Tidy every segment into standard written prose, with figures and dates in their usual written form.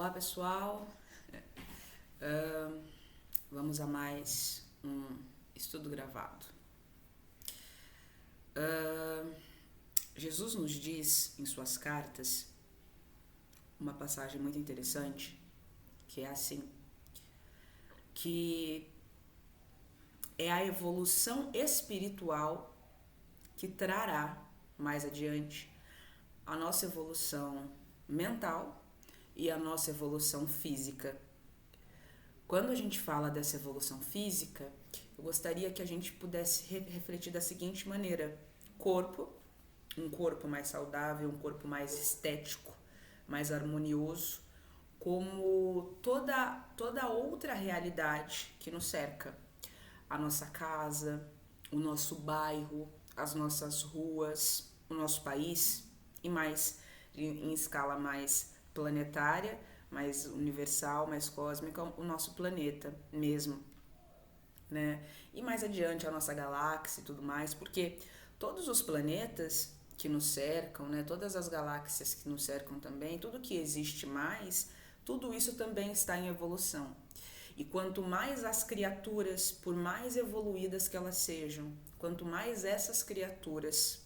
Olá pessoal, vamos a mais um estudo gravado. Jesus nos diz em suas cartas uma passagem muito interessante, que é assim, que é a evolução espiritual que trará mais adiante a nossa evolução mental e a nossa evolução física. Quando a gente fala dessa evolução física, eu gostaria que a gente pudesse refletir da seguinte maneira: um corpo mais saudável, um corpo mais estético, mais harmonioso, como toda outra realidade que nos cerca. A nossa casa, o nosso bairro, as nossas ruas, o nosso país e mais em escala mais planetária, mais universal, mais cósmica, o nosso planeta mesmo, né? E mais adiante a nossa galáxia e tudo mais, porque todos os planetas que nos cercam, né? Todas as galáxias que nos cercam também, tudo que existe mais, tudo isso também está em evolução. E quanto mais as criaturas, por mais evoluídas que elas sejam, quanto mais essas criaturas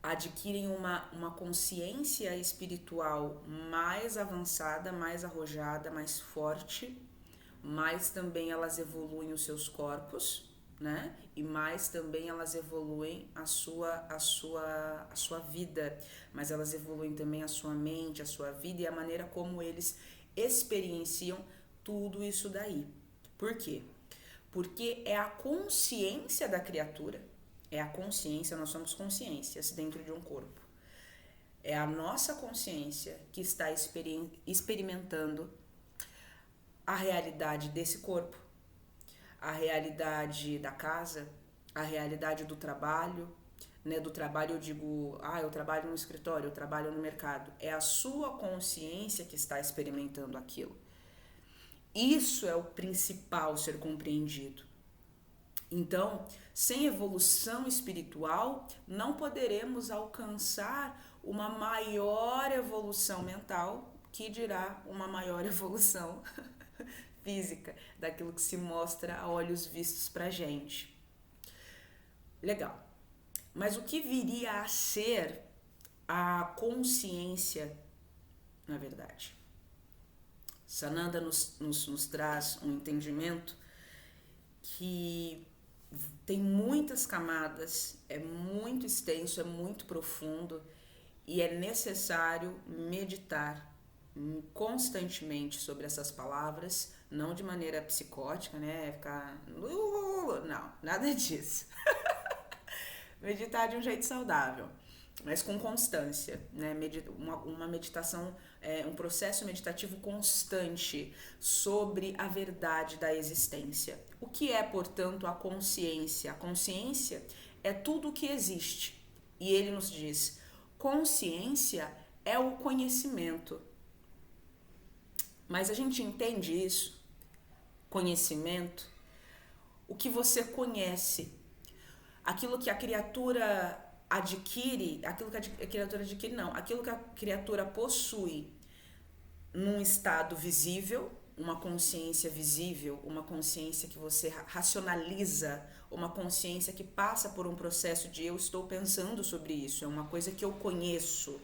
adquirem uma consciência espiritual mais avançada, mais arrojada, mais forte, mais também elas evoluem os seus corpos, né? E mais também elas evoluem a sua vida, mas elas evoluem também a sua mente, a sua vida e a maneira como eles experienciam tudo isso daí. Por quê? Porque é a consciência da criatura. É a consciência, nós somos consciências dentro de um corpo. É a nossa consciência que está experimentando a realidade desse corpo, a realidade da casa, a realidade do trabalho, né? Do trabalho eu digo, eu trabalho no escritório, eu trabalho no mercado. É a sua consciência que está experimentando aquilo. Isso é o principal ser compreendido. Então, sem evolução espiritual, não poderemos alcançar uma maior evolução mental, que dirá uma maior evolução física, daquilo que se mostra a olhos vistos pra gente. Legal. Mas o que viria a ser a consciência, na verdade? Sananda nos traz um entendimento que tem muitas camadas, é muito extenso, é muito profundo e é necessário meditar constantemente sobre essas palavras, não de maneira psicótica, né? Ficar. Não, nada disso. Meditar de um jeito saudável, mas com constância, né? Uma meditação, um processo meditativo constante sobre a verdade da existência. O que é, portanto, a consciência? A consciência é tudo o que existe. E ele nos diz, consciência é o conhecimento. Mas a gente entende isso? Conhecimento? O que você conhece? Aquilo que a criatura adquire, aquilo que a criatura adquire não, aquilo que a criatura possui num estado visível, uma consciência visível, uma consciência que você racionaliza, uma consciência que passa por um processo de eu estou pensando sobre isso, é uma coisa que eu conheço.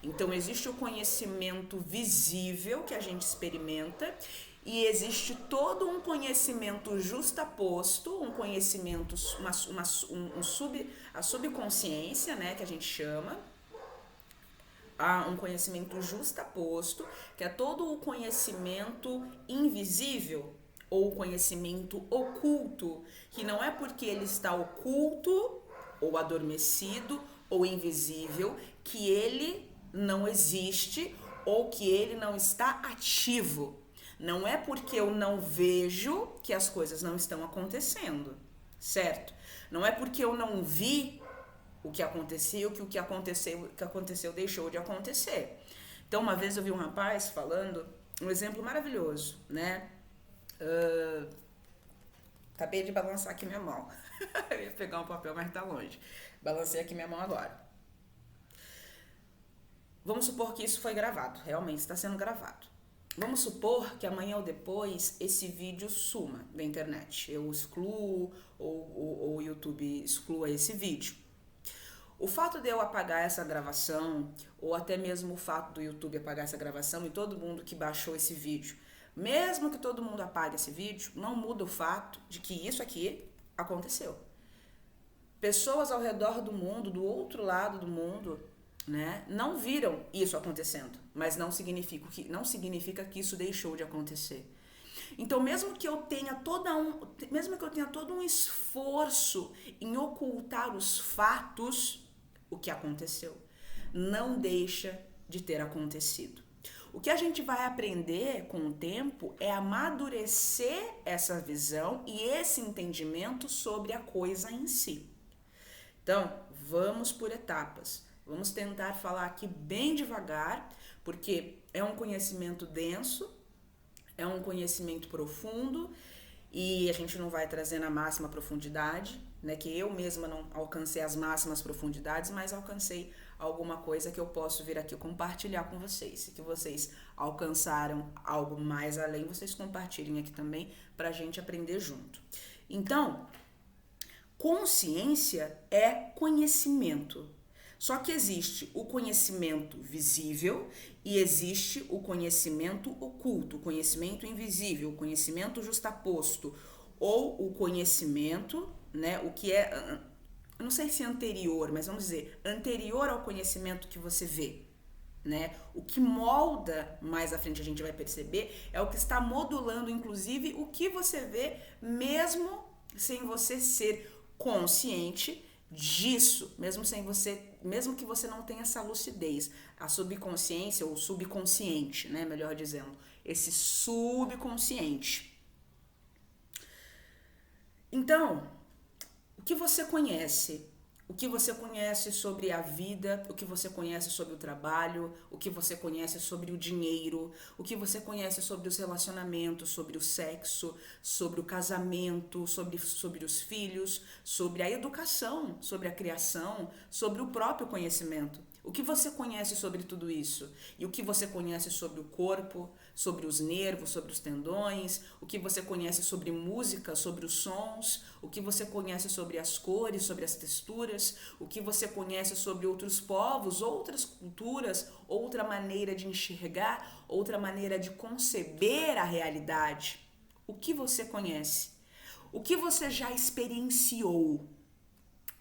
Então existe o conhecimento visível que a gente experimenta e existe todo um conhecimento justaposto, um conhecimento, a subconsciência, né, que a gente chama, um conhecimento justaposto, que é todo o conhecimento invisível ou conhecimento oculto, que não é porque ele está oculto ou adormecido ou invisível que ele não existe ou que ele não está ativo. Não é porque eu não vejo que as coisas não estão acontecendo, certo? Não é porque eu não vi o que aconteceu que o que aconteceu deixou de acontecer. Então, uma vez eu vi um rapaz falando um exemplo maravilhoso, né? Acabei de balançar aqui minha mão. Eu ia pegar um papel, mas tá longe. Balancei aqui minha mão agora. Vamos supor que isso foi gravado, realmente está sendo gravado. Vamos supor que amanhã ou depois esse vídeo suma da internet. Eu excluo ou o YouTube exclua esse vídeo. O fato de eu apagar essa gravação, ou até mesmo o fato do YouTube apagar essa gravação e todo mundo que baixou esse vídeo, mesmo que todo mundo apague esse vídeo, não muda o fato de que isso aqui aconteceu. Pessoas ao redor do mundo, do outro lado do mundo, né, não viram isso acontecendo, mas não significa que isso deixou de acontecer. Então, mesmo que eu tenha todo um esforço em ocultar os fatos, o que aconteceu não deixa de ter acontecido. O que a gente vai aprender com o tempo é amadurecer essa visão e esse entendimento sobre a coisa em si. Então, vamos por etapas. Vamos tentar falar aqui bem devagar, porque é um conhecimento denso, é um conhecimento profundo e a gente não vai trazer na máxima profundidade, né? Que eu mesma não alcancei as máximas profundidades, mas alcancei alguma coisa que eu posso vir aqui compartilhar com vocês. Se que vocês alcançaram algo mais além, vocês compartilhem aqui também para a gente aprender junto. Então, consciência é conhecimento. Só que existe o conhecimento visível e existe o conhecimento oculto, o conhecimento invisível, o conhecimento justaposto, ou o conhecimento, né, o que é, eu não sei se é anterior, mas vamos dizer, anterior ao conhecimento que você vê, né? O que molda, mais à frente a gente vai perceber, é o que está modulando, inclusive, o que você vê, mesmo sem você ser consciente disso, mesmo que você não tenha essa lucidez, a subconsciência ou subconsciente, né, melhor dizendo, esse subconsciente. Então, o que você conhece? O que você conhece sobre a vida, o que você conhece sobre o trabalho, o que você conhece sobre o dinheiro, o que você conhece sobre os relacionamentos, sobre o sexo, sobre o casamento, sobre os filhos, sobre a educação, sobre a criação, sobre o próprio conhecimento. O que você conhece sobre tudo isso? E o que você conhece sobre o corpo, sobre os nervos, sobre os tendões, o que você conhece sobre música, sobre os sons, o que você conhece sobre as cores, sobre as texturas, o que você conhece sobre outros povos, outras culturas, outra maneira de enxergar, outra maneira de conceber a realidade. O que você conhece? O que você já experienciou?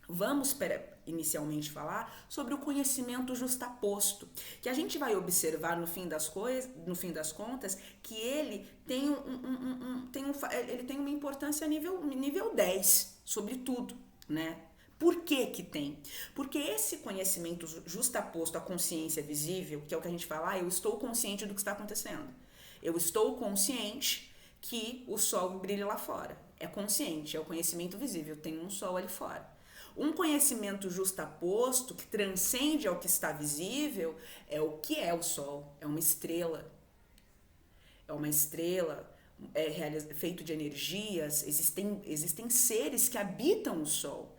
Vamos inicialmente falar sobre o conhecimento justaposto, que a gente vai observar no fim das contas, que ele tem, ele tem uma importância nível 10 sobre tudo, né? Por que que tem? Porque esse conhecimento justaposto à consciência visível, que é o que a gente fala, eu estou consciente do que está acontecendo. Eu estou consciente que o sol brilha lá fora. É consciente, é o conhecimento visível, tem um sol ali fora. Um conhecimento justaposto que transcende ao que está visível é o que é o Sol, é uma estrela. É uma estrela feito de energias, existem seres que habitam o Sol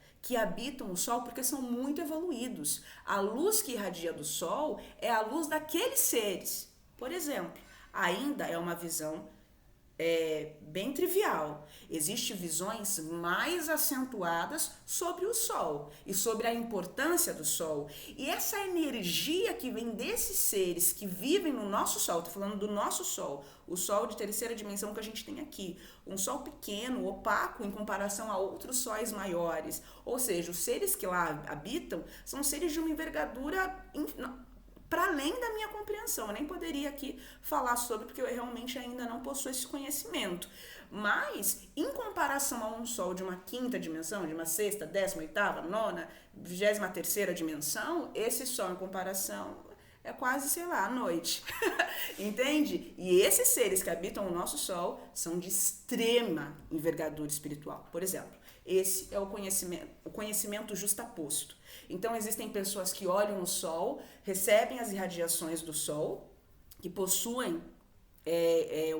porque são muito evoluídos. A luz que irradia do Sol é a luz daqueles seres. Por exemplo, ainda é uma visão bem trivial. Existem visões mais acentuadas sobre o Sol e sobre a importância do Sol. E essa energia que vem desses seres que vivem no nosso Sol, estou falando do nosso Sol, o Sol de terceira dimensão que a gente tem aqui, um Sol pequeno, opaco em comparação a outros sóis maiores. Ou seja, os seres que lá habitam são seres de uma envergadura para além da minha compreensão. Eu nem poderia aqui falar sobre, porque eu realmente ainda não possuo esse conhecimento. Mas, em comparação a um Sol de uma quinta dimensão, de uma sexta, 18ª, 9ª, 23ª dimensão, esse Sol em comparação é quase, sei lá, a noite. Entende? E esses seres que habitam o nosso Sol são de extrema envergadura espiritual. Por exemplo, esse é o conhecimento justaposto. Então, existem pessoas que olham o Sol, recebem as irradiações do Sol, que possuem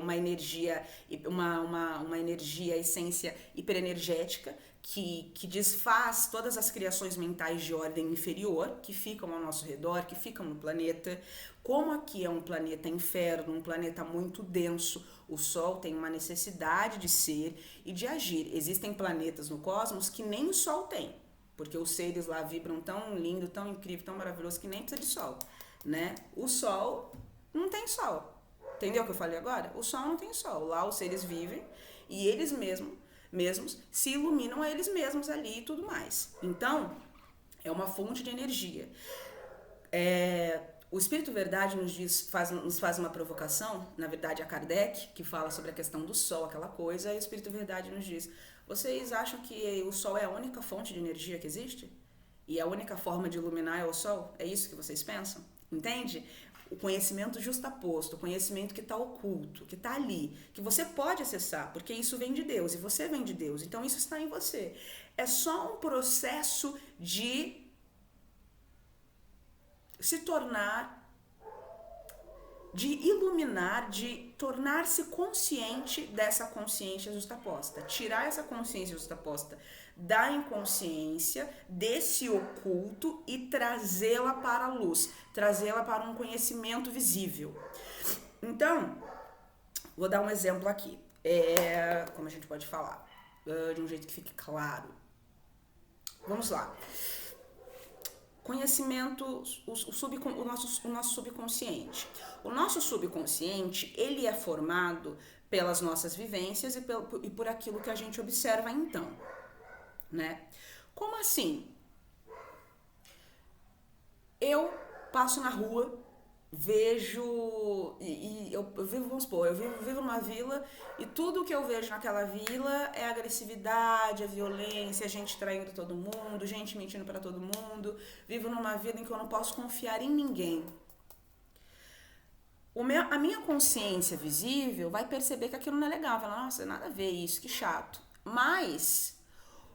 uma energia, uma energia, essência hiperenergética, que desfaz todas as criações mentais de ordem inferior que ficam ao nosso redor, que ficam no planeta. Como aqui é um planeta inferno, um planeta muito denso, o Sol tem uma necessidade de ser e de agir. Existem planetas no cosmos que nem o Sol tem, porque os seres lá vibram tão lindo, tão incrível, tão maravilhoso que nem precisa de Sol, né? O Sol não tem Sol. Entendeu o que eu falei agora? O Sol não tem Sol. Lá os seres vivem e eles mesmos se iluminam a eles mesmos ali e tudo mais. Então, é uma fonte de energia. O Espírito Verdade nos faz uma provocação, na verdade a Kardec, que fala sobre a questão do Sol, aquela coisa, e o Espírito Verdade nos diz: vocês acham que o Sol é a única fonte de energia que existe? E a única forma de iluminar é o Sol? É isso que vocês pensam? Entende? O conhecimento justaposto, o conhecimento que está oculto, que está ali, que você pode acessar, porque isso vem de Deus e você vem de Deus, então isso está em você. É só um processo de se tornar, de iluminar, de tornar-se consciente dessa consciência justaposta, tirar essa consciência justaposta da inconsciência, desse oculto e trazê-la para a luz, trazê-la para um conhecimento visível. Então, vou dar um exemplo aqui, como a gente pode falar, de um jeito que fique claro. Vamos lá. Conhecimento, o nosso subconsciente. O nosso subconsciente, ele é formado pelas nossas vivências e por aquilo que a gente observa então, né? Como assim? Eu passo na rua, vejo, eu vivo, vamos supor, eu vivo numa vila e tudo que eu vejo naquela vila é agressividade, é violência, gente traindo todo mundo, gente mentindo para todo mundo. Vivo numa vila em que eu não posso confiar em ninguém. A minha consciência visível vai perceber que aquilo não é legal, vai falar: nossa, nada a ver isso, que chato. Mas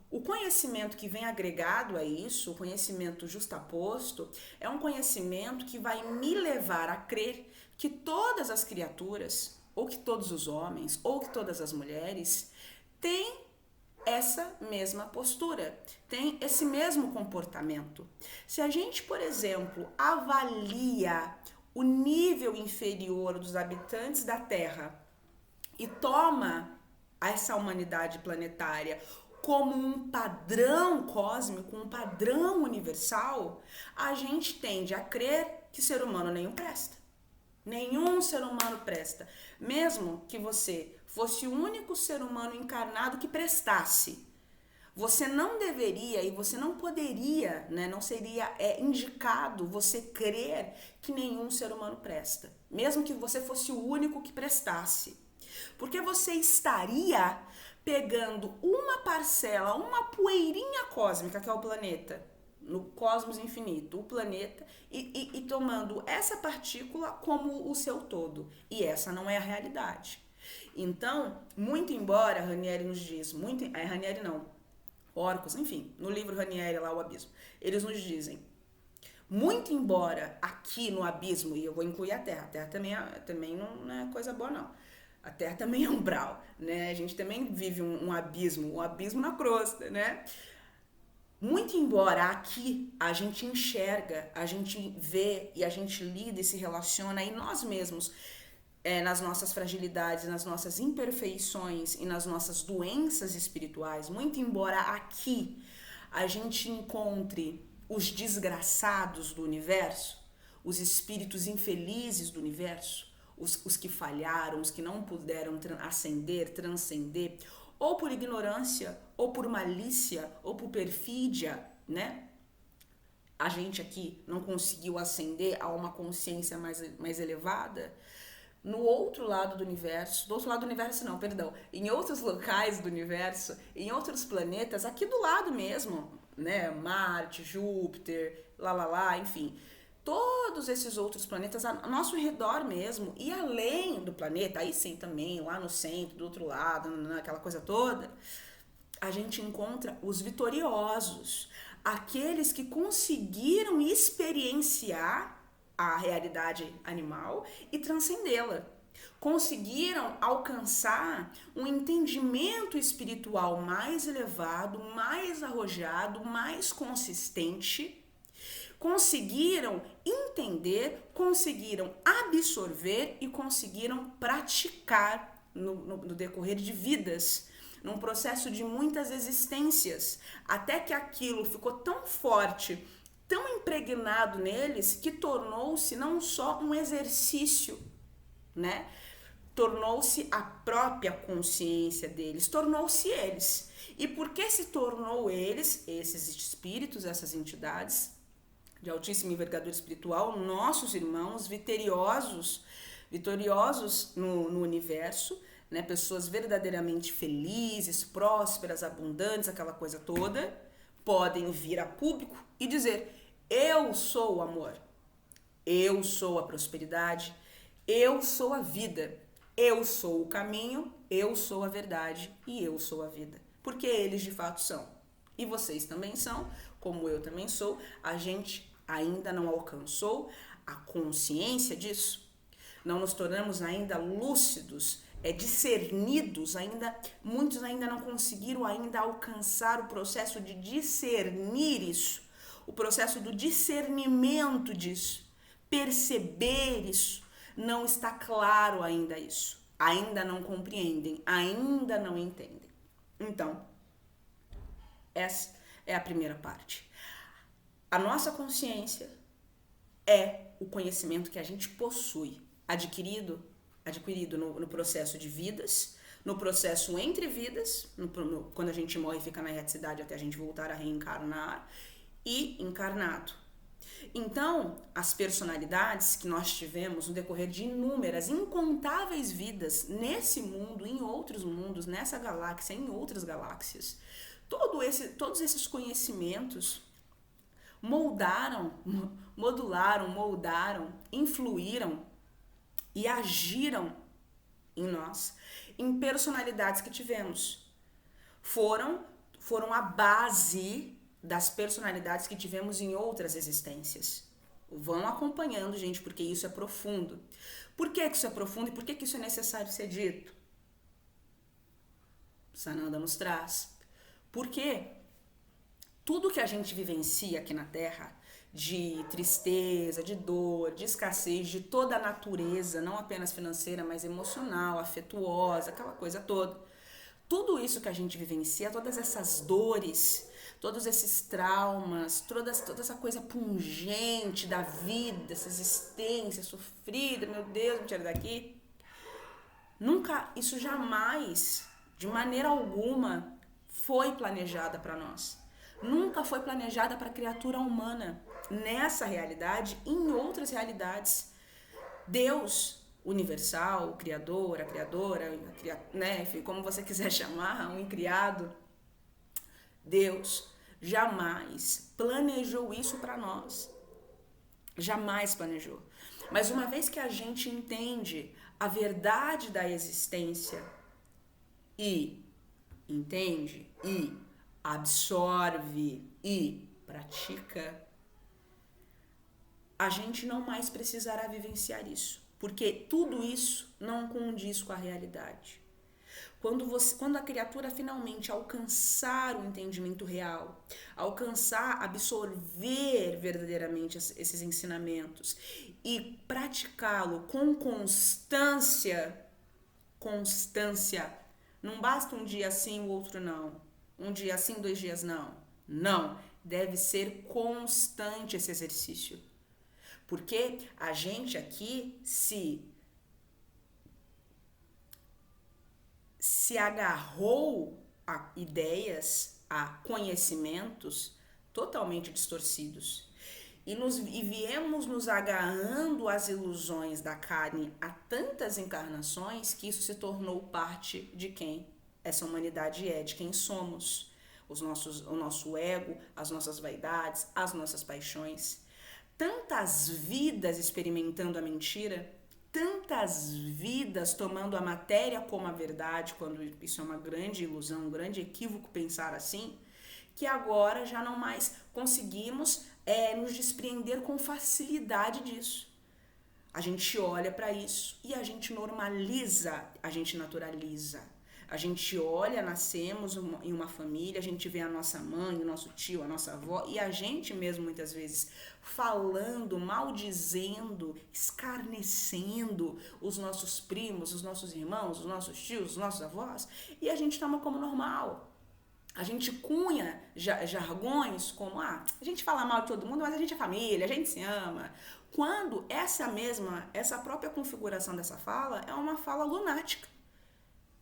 o conhecimento que vem agregado a isso, o conhecimento justaposto, é um conhecimento que vai me levar a crer que todas as criaturas, ou que todos os homens, ou que todas as mulheres, têm essa mesma postura, têm esse mesmo comportamento. Se a gente, por exemplo, avalia o nível inferior dos habitantes da Terra e toma essa humanidade planetária como um padrão cósmico, um padrão universal, a gente tende a crer que ser humano nenhum presta. Nenhum ser humano presta. Mesmo que você fosse o único ser humano encarnado que prestasse, você não deveria e você não poderia, né, não seria indicado você crer que nenhum ser humano presta. Mesmo que você fosse o único que prestasse. Porque você estaria pegando uma parcela, uma poeirinha cósmica, que é o planeta, no cosmos infinito, o planeta, e tomando essa partícula como o seu todo. E essa não é a realidade. Então, muito embora Ranieri nos diz, Ranieri não, Orcus, enfim, no livro Ranieri lá, o Abismo, eles nos dizem, muito embora aqui no abismo, e eu vou incluir a Terra também não é coisa boa não, a Terra também é umbral, né? A gente também vive um abismo na crosta, né? Muito embora aqui a gente enxerga, a gente vê e a gente lida e se relaciona e nós mesmos, nas nossas fragilidades, nas nossas imperfeições e nas nossas doenças espirituais, muito embora aqui a gente encontre os desgraçados do universo, os espíritos infelizes do universo, os que falharam, os que não puderam ascender, transcender, ou por ignorância, ou por malícia, ou por perfídia, né? A gente aqui não conseguiu ascender a uma consciência mais elevada. No outro lado do universo, em outros locais do universo, em outros planetas, aqui do lado mesmo, né? Marte, Júpiter, enfim. Todos esses outros planetas ao nosso redor mesmo, e além do planeta, aí sim também, lá no centro, do outro lado, aquela coisa toda, a gente encontra os vitoriosos, aqueles que conseguiram experienciar a realidade animal e transcendê-la. conseguiram alcançar um entendimento espiritual mais elevado, mais arrojado, mais consistente, conseguiram entender, conseguiram absorver e conseguiram praticar no decorrer de vidas, num processo de muitas existências, até que aquilo ficou tão forte, tão impregnado neles, que tornou-se não só um exercício, né? Tornou-se a própria consciência deles, tornou-se eles. E por que se tornou eles, esses espíritos, essas entidades de altíssima envergadura espiritual, nossos irmãos vitoriosos no universo, né? Pessoas verdadeiramente felizes, prósperas, abundantes, aquela coisa toda, podem vir a público e dizer: eu sou o amor, eu sou a prosperidade, eu sou a vida, eu sou o caminho, eu sou a verdade e eu sou a vida. Porque eles de fato são. E vocês também são, como eu também sou. A gente ainda não alcançou a consciência disso. Não nos tornamos ainda lúcidos, discernidos, ainda muitos ainda não conseguiram ainda alcançar o processo de discernir isso, o processo do discernimento disso, perceber isso. Não está claro ainda isso, ainda não compreendem, ainda não entendem. Então, essa é a primeira parte. A nossa consciência é o conhecimento que a gente possui, adquirido no processo de vidas, no processo entre vidas, quando a gente morre e fica na erraticidade até a gente voltar a reencarnar, e encarnado. Então, as personalidades que nós tivemos no decorrer de inúmeras, incontáveis vidas nesse mundo, em outros mundos, nessa galáxia, em outras galáxias, todos esses conhecimentos moldaram, influíram e agiram em nós, em personalidades que tivemos. Foram a base das personalidades que tivemos em outras existências. Vão acompanhando, gente, porque isso é profundo. Por que isso é profundo e por que isso é necessário ser dito? Sananda nos traz. Porque tudo que a gente vivencia aqui na Terra, de tristeza, de dor, de escassez, de toda a natureza, não apenas financeira, mas emocional, afetuosa, aquela coisa toda. Tudo isso que a gente vivencia, todas essas dores, todos esses traumas, toda essa coisa pungente da vida, essa existência sofrida, meu Deus, me tira daqui. Isso jamais, de maneira alguma, foi planejada para nós. Nunca foi planejada para a criatura humana. Nessa realidade, em outras realidades, Deus universal, o criador, a criadora, né, como você quiser chamar, um criado, Deus jamais planejou isso para nós. Jamais planejou. Mas uma vez que a gente entende a verdade da existência e entende e absorve e pratica, a gente não mais precisará vivenciar isso, porque tudo isso não condiz com a realidade. Quando a criatura finalmente alcançar o entendimento real, absorver verdadeiramente esses ensinamentos e praticá-lo com constância, não basta um dia sim, o outro não, um dia sim, 2 dias não, deve ser constante esse exercício, porque a gente aqui se agarrou a ideias, a conhecimentos totalmente distorcidos. E viemos nos agarrando às ilusões da carne há tantas encarnações que isso se tornou parte de quem essa humanidade é, de quem somos. O nosso ego, as nossas vaidades, as nossas paixões. Tantas vidas experimentando a mentira, tantas vidas tomando a matéria como a verdade, quando isso é uma grande ilusão, um grande equívoco pensar assim, que agora já não mais conseguimos nos despreender com facilidade disso. A gente olha para isso e a gente normaliza, a gente naturaliza. A gente olha, nascemos em uma família, a gente vê a nossa mãe, o nosso tio, a nossa avó, e a gente mesmo muitas vezes falando, maldizendo, escarnecendo os nossos primos, os nossos irmãos, os nossos tios, os nossos avós, e a gente toma como normal. A gente cunha jargões como, a gente fala mal de todo mundo, mas a gente é família, a gente se ama. Quando essa própria configuração dessa fala é uma fala lunática,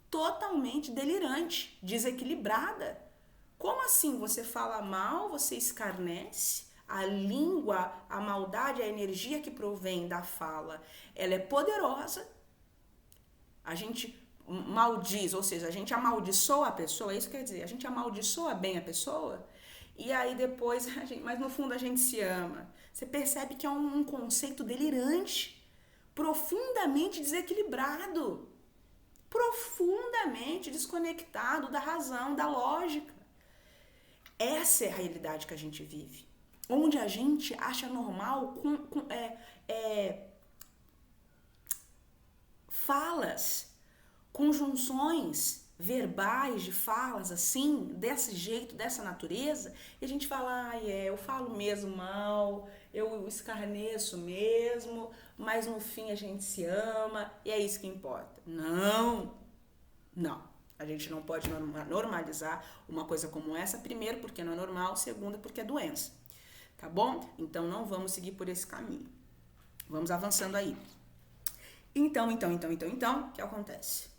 totalmente delirante, desequilibrada. Como assim? Você fala mal, você escarnece, a língua, a maldade, a energia que provém da fala, ela é poderosa. A gente maldiz, ou seja, a gente amaldiçoa a pessoa, é isso que quer dizer, a gente amaldiçoa bem a pessoa, e aí depois, mas no fundo a gente se ama. Você percebe que é um conceito delirante, profundamente desequilibrado, profundamente desconectado da razão, da lógica. Essa é a realidade que a gente vive, onde a gente acha normal falas, conjunções verbais de falas assim, desse jeito, dessa natureza, e a gente fala, eu falo mesmo mal, eu escarneço mesmo, mas no fim a gente se ama e é isso que importa. Não. A gente não pode normalizar uma coisa como essa, primeiro porque não é normal, segundo porque é doença, tá bom? Então não vamos seguir por esse caminho. Vamos avançando aí. Então, o que acontece?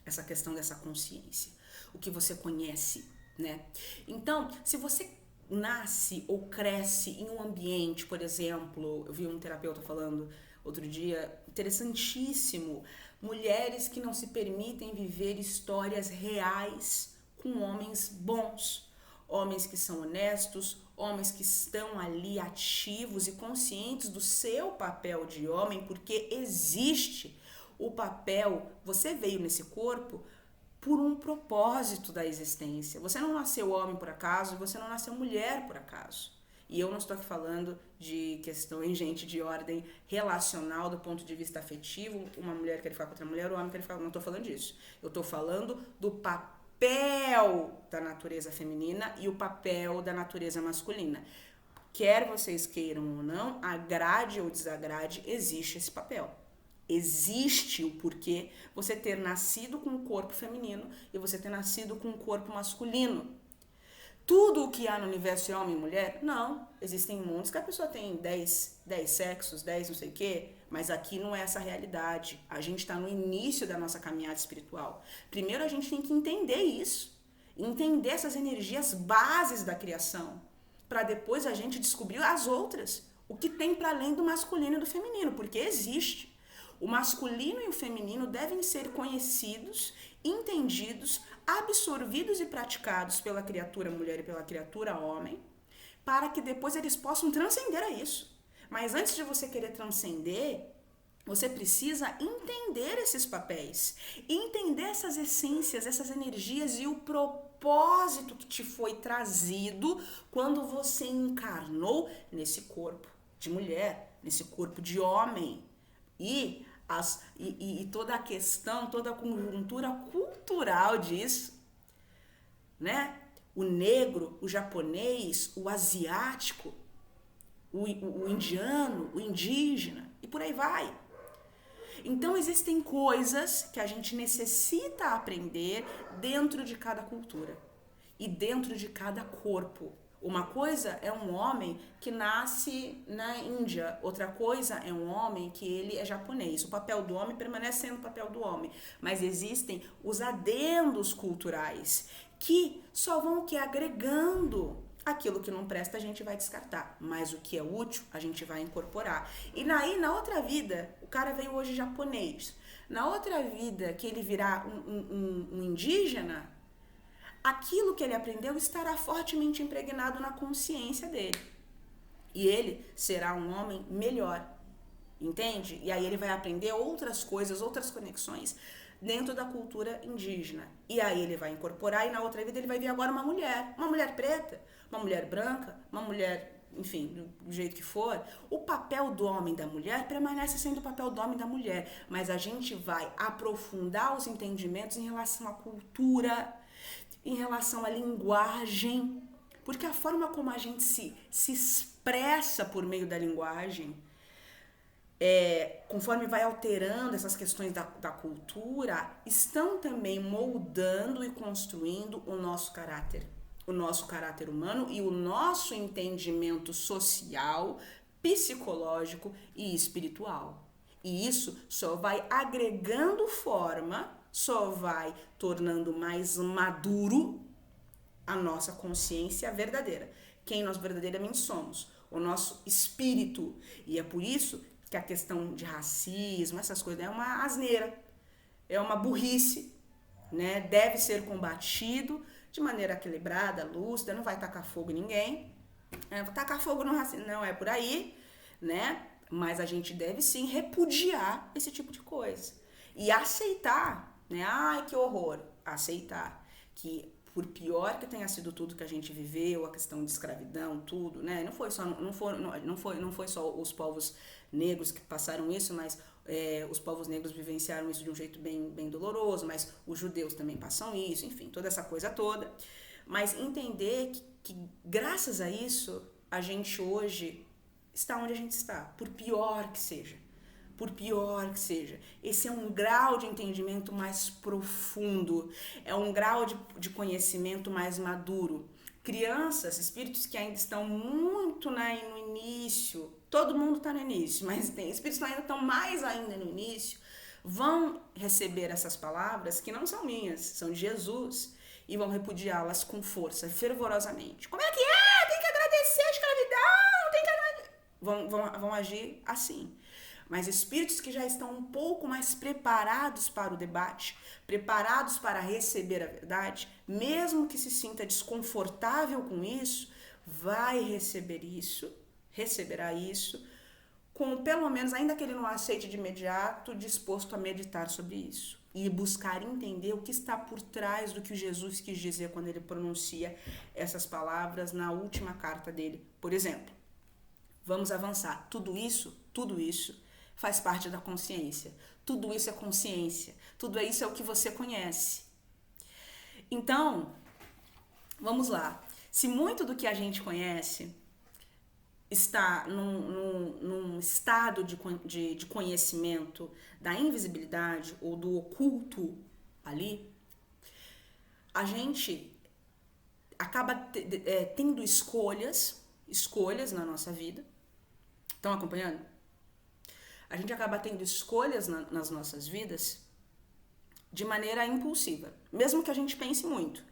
Essa questão dessa consciência, o que você conhece, né? Então, se você nasce ou cresce em um ambiente, por exemplo, eu vi um terapeuta falando outro dia, interessantíssimo, mulheres que não se permitem viver histórias reais com homens bons, homens que são honestos, homens que estão ali ativos e conscientes do seu papel de homem, porque existe o papel, você veio nesse corpo por um propósito da existência. Você não nasceu homem por acaso, você não nasceu mulher por acaso. E eu não estou aqui falando de questões, gente, de ordem relacional do ponto de vista afetivo, uma mulher quer ficar com outra mulher, o homem quer ficar... Não estou falando disso. Eu estou falando do papel da natureza feminina e o papel da natureza masculina. Quer vocês queiram ou não, agrade ou desagrade, existe esse papel. Existe o porquê você ter nascido com um corpo feminino e você ter nascido com um corpo masculino. Tudo o que há no universo é homem e mulher? Não. Existem mundos que a pessoa tem 10 sexos, 10 não sei o quê, mas aqui não é essa a realidade. A gente está no início da nossa caminhada espiritual. Primeiro a gente tem que entender isso, entender essas energias bases da criação, para depois a gente descobrir as outras, o que tem para além do masculino e do feminino, porque existe. O masculino e o feminino devem ser conhecidos, entendidos, absorvidos e praticados pela criatura mulher e pela criatura homem, para que depois eles possam transcender a isso. Mas antes de você querer transcender, você precisa entender esses papéis, entender essas essências, essas energias e o propósito que te foi trazido quando você encarnou nesse corpo de mulher, nesse corpo de homem. E toda a questão, toda a conjuntura cultural disso, né? O negro, o japonês, o asiático, o indiano, o indígena, e por aí vai. Então existem coisas que a gente necessita aprender dentro de cada cultura e dentro de cada corpo. Uma coisa é um homem que nasce na Índia, outra coisa é um homem que ele é japonês. O papel do homem permanece sendo o papel do homem, mas existem os adendos culturais que só vão agregando. Aquilo que não presta a gente vai descartar, mas o que é útil a gente vai incorporar. E na outra vida, o cara veio hoje japonês, na outra vida que ele virar um indígena, aquilo que ele aprendeu estará fortemente impregnado na consciência dele. E ele será um homem melhor, entende? E aí ele vai aprender outras coisas, outras conexões dentro da cultura indígena. E aí ele vai incorporar e na outra vida ele vai ver agora uma mulher preta, uma mulher branca, uma mulher enfim, do jeito que for, o papel do homem e da mulher permanece sendo o papel do homem e da mulher, mas a gente vai aprofundar os entendimentos em relação à cultura, em relação à linguagem, porque a forma como a gente se expressa por meio da linguagem, conforme vai alterando essas questões da cultura, estão também moldando e construindo o nosso caráter humano e o nosso entendimento social, psicológico e espiritual. E isso só vai agregando forma, só vai tornando mais maduro a nossa consciência verdadeira. Quem nós verdadeiramente somos, o nosso espírito. E é por isso que a questão de racismo, essas coisas, é uma asneira, é uma burrice, né? Deve ser combatido de maneira equilibrada, lúcida, não vai tacar fogo em ninguém. Tacar fogo no racismo não é por aí, né? Mas a gente deve sim repudiar esse tipo de coisa. E aceitar, né? Ai, que horror. Aceitar que, por pior que tenha sido tudo que a gente viveu, a questão de escravidão, tudo, né? Não foi só os povos negros que passaram isso, mas os povos negros vivenciaram isso de um jeito bem doloroso, mas os judeus também passam isso, enfim, toda essa coisa toda. Mas entender que graças a isso, a gente hoje está onde a gente está, por pior que seja. Por pior que seja. Esse é um grau de entendimento mais profundo, é um grau de conhecimento mais maduro. Crianças, espíritos que ainda estão muito no início, todo mundo está no início, mas tem espíritos que ainda estão mais ainda no início, vão receber essas palavras que não são minhas, são de Jesus, e vão repudiá-las com força, fervorosamente. Como é que é? Tem que agradecer a escravidão, tem que agradecer. Vão agir assim. Mas espíritos que já estão um pouco mais preparados para o debate, preparados para receber a verdade, mesmo que se sinta desconfortável com isso, receberá isso, com pelo menos, ainda que ele não aceite de imediato, disposto a meditar sobre isso. E buscar entender o que está por trás do que Jesus quis dizer quando ele pronuncia essas palavras na última carta dele. Por exemplo, vamos avançar. Tudo isso faz parte da consciência. Tudo isso é consciência. Tudo isso é o que você conhece. Então, vamos lá. Se muito do que a gente conhece está num estado de conhecimento da invisibilidade ou do oculto ali, a gente acaba tendo escolhas na nossa vida. Estão acompanhando? A gente acaba tendo escolhas nas nossas vidas de maneira impulsiva, mesmo que a gente pense muito.